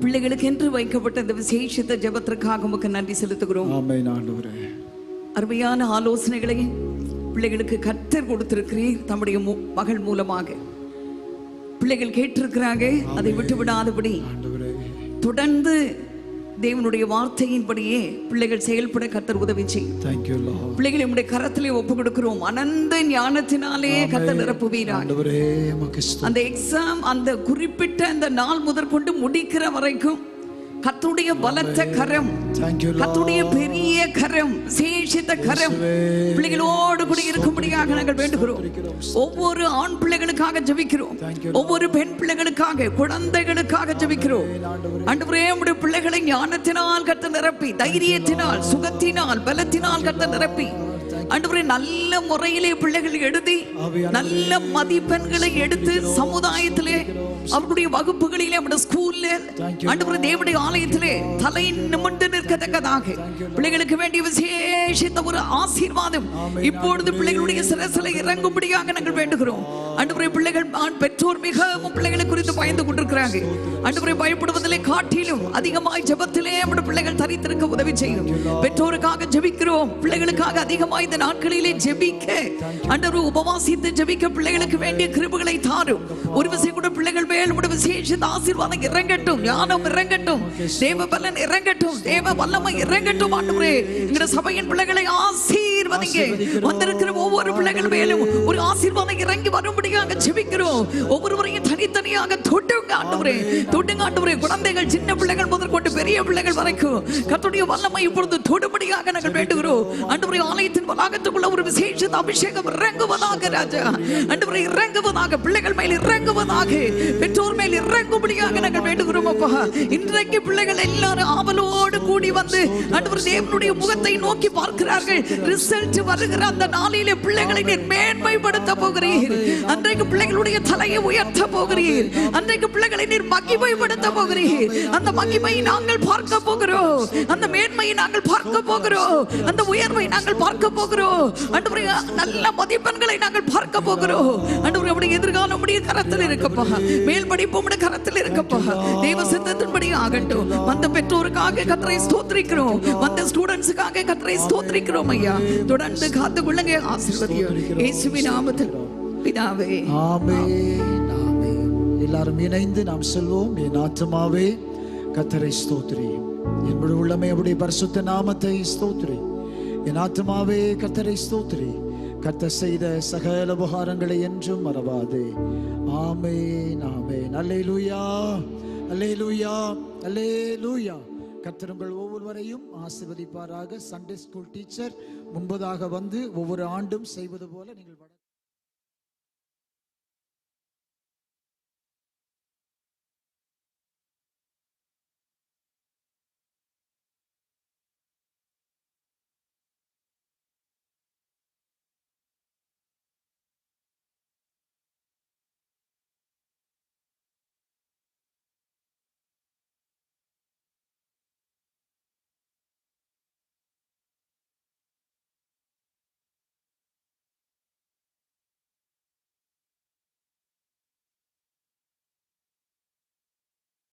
பிள்ளைகளுக்கு என்று வைக்கப்பட்ட இந்த விசேஷித்த ஜெபத்திற்காக உமக்கு நன்றி செலுத்துகிறோம். ஆமென் ஆண்டவரே. அருமையான ஆலோசனைகளை பிள்ளைகளுக்கு கர்த்தர் கொடுத்திருக்கிறீர். தம்முடைய மகள் மூலமாக பிள்ளைகள் கேட்டிருக்கிறாங்க. அதை விட்டு விடாதபடி தொடர்ந்து தேவனுடைய வார்த்தையின்படியே பிள்ளைகள் செயல்பட கர்த்தர் உதவி செய்யும். பிள்ளைகளை உம்முடைய கரத்திலே ஒப்பு கொடுக்கிறோம். அனந்த ஞானத்தினாலே கர்த்தர் நிரப்புவீராக. அந்த எக்ஸாம் அந்த குறிப்பிட்ட அந்த நாள் முதற்கொண்டு முடிக்கிற வரைக்கும் கர்த்தருடைய பலத்த கரம், கர்த்தருடைய பெரிய கரம், விசேஷித்த கரம் பிள்ளைகளோடு கூட இருக்கும்படியாக நாங்கள் வேண்டுகிறோம். ஒவ்வொரு ஆண் பிள்ளைகளுக்காக ஜெபிக்கிறோம். ஒவ்வொரு பெண் பிள்ளைகளுக்காக, குழந்தைகளுக்காக ஜெபிக்கிறோம். ஆண்டவரே, உம்முடைய பிள்ளைகளை ஞானத்தினால் கர்த்தர் நிரப்பி, தைரியத்தினால், சுகத்தினால், பலத்தினால் கர்த்தர் நிரப்பி, ஆண்டவரே நல்ல முறையிலே பிள்ளைகள் எழுதி நல்ல மதிப்பெண்களை எடுத்து சமுதாயத்திலே அவருடைய வகுப்புகளிலே அவருடைய ஸ்கூல்ல ஆண்டவரே தேவனுடைய ஆலயத்திலே தலை நிமிர்ந்து நிற்கத்தக்கதாக பிள்ளைகளுக்கு வேண்டிய விசேஷித்த ஒரு ஆசீர்வாதம் இப்பொழுது பிள்ளைகளுடைய சிரசில இறங்கும்படியாக நாங்கள் வேண்டுகிறோம். ஆண்டவரே, பிள்ளைகள் பெற்றோர் மிகவும் பிள்ளைகளை குறித்து பயந்து கொண்டிருக்கிறாங்க. ஆண்டவரே, பயப்படுவதிலே காட்டிலும் அதிகமாய் ஜெபத்திலே நம்முடைய பிள்ளைகள் தரித்திருக்க உதவி செய்யும். பெற்றோருக்காக ஜெபிக்கிறோம். பிள்ளைகளுக்காக அதிகமாய் இந்த நாட்களிலே ஜெபிக்க ஆண்டவரே உபவாசித்து ஜெபிக்க பிள்ளைகளுக்கு வேண்டிய கிருபைகளை தாரும். ஒரு விஷயம் கூட பிள்ளைகள் மேல் உடைய விசேஷித்த ஆசீர்வாதம் இறங்கட்டும், ஞானம் இறங்கட்டும், தேவ பலன் இறங்கட்டும், தேவ வல்லமை இறங்கட்டும். ஆண்டவரே, எங்களுடைய சபையின் பிள்ளைகளை ஆசீர்வதிங்க. வந்திருக்கிற ஒவ்வொரு பிள்ளைகள் மேலும் ஒரு ஆசீர்வாதம் இறங்கி வரும்படியாக ஜெபிக்கிறோம். ஒவ்வொருவரையும் தனித்தனியாக தொட்டுங்க ஆண்டவரே, தொட்டுங்க ஆண்டவரே. குழந்தைகள், சின்ன பிள்ளைகள் முதற்கொண்டு பெரிய பிள்ளைகள் வரைக்கும் கர்த்தருடைய வல்லமை இப்பொழுது தொடும்படியாக நாங்கள் வேண்டுகிறோம். ஆண்டவரே, ஆலயத்தின் வளாகத்துக்குள்ள ஒரு விசேஷித்த அபிஷேகம் இறங்குவதாக ராஜா. ஆண்டவரே, இறங்குவதாக, பிள்ளைகள் மேல் இறங்குவதாக, பெற்றோர் மேல் இறங்கும்படியாக நாங்கள் வேண்டுகிறோம். அப்பா, இன்றைக்கு பிள்ளைகள் எல்லாரும் ஆவலோடு கூடி வந்து ஆண்டவர் தேவனுடைய முகத்தை நோக்கி பார்க்கிறார்கள். ரிசல்ட் வருகிற அந்த நாளிலே பிள்ளைகளை நீர் மேன்மைப்படுத்த போகிறீர். அன்றைக்கு பிள்ளைகளுடைய தலையை உயர்த்த போகிறீர். அன்றைக்கு பிள்ளைகளை நீர் மகிமைப்படுத்த போகிறீர். அந்த மகிமையை நாங்கள் பார்க்க போகிறோம். அந்த மேன்மையை நாங்கள் பார்க்க போகிறோம். அந்த உயர்வை நாங்கள் பார்க்க போகிறோம். ஆண்டவரே, நல்ல மதிப்பெண்களை நாங்கள் பார்க்க போகிறோம். ஆண்டவரே, உம்முடைய எதிர்காலம் உம்முடைய கரத்தில் இருக்கப்பா. மேல் படிப்பு உம்முடைய கரத்தில் இருக்கப்பா. தேவ சித்தத்தின்படி ஆகட்டும். வந்த பெற்றோருக்காக கர்த்தரை ஸ்தோத்திரிக்கிறோம். வந்த ஸ்டூடண்ட்ஸுக்காக கர்த்தரை ஸ்தோத்திரிக்கிறோம் ஐயா. தொடர்ந்து காத்துக்கொள்ளுங்க, ஆசீர்வதியும் இயேசுவின் நாமத்தில் பிதாவே. ஆமென், ஆமென். எல்லாரும் இணைந்து நாம் சொல்வோம். என் ஆத்துமாவே கர்த்தரை ஸ்தோத்திரி, என் முழு உள்ளமே அவருடைய பரிசுத்த நாமத்தை ஸ்தோத்திரி. என் ஆத்துமாவே கர்த்தரை ஸ்தோத்திரி, கர்த்தர் செய்த சகல உபகாரங்களை என்றும் மறவாதே. ஆமென், ஆமென். அல்லேலூயா, அல்லேலூயா, அல்லேலூயா. கர்த்தர் உங்கள் ஒவ்வொருவரையும் ஆசீர்வதிப்பாராக. சண்டே ஸ்கூல் டீச்சர் முன்பதாக வந்து ஒவ்வொரு ஆண்டும் செய்வது போல நீங்கள்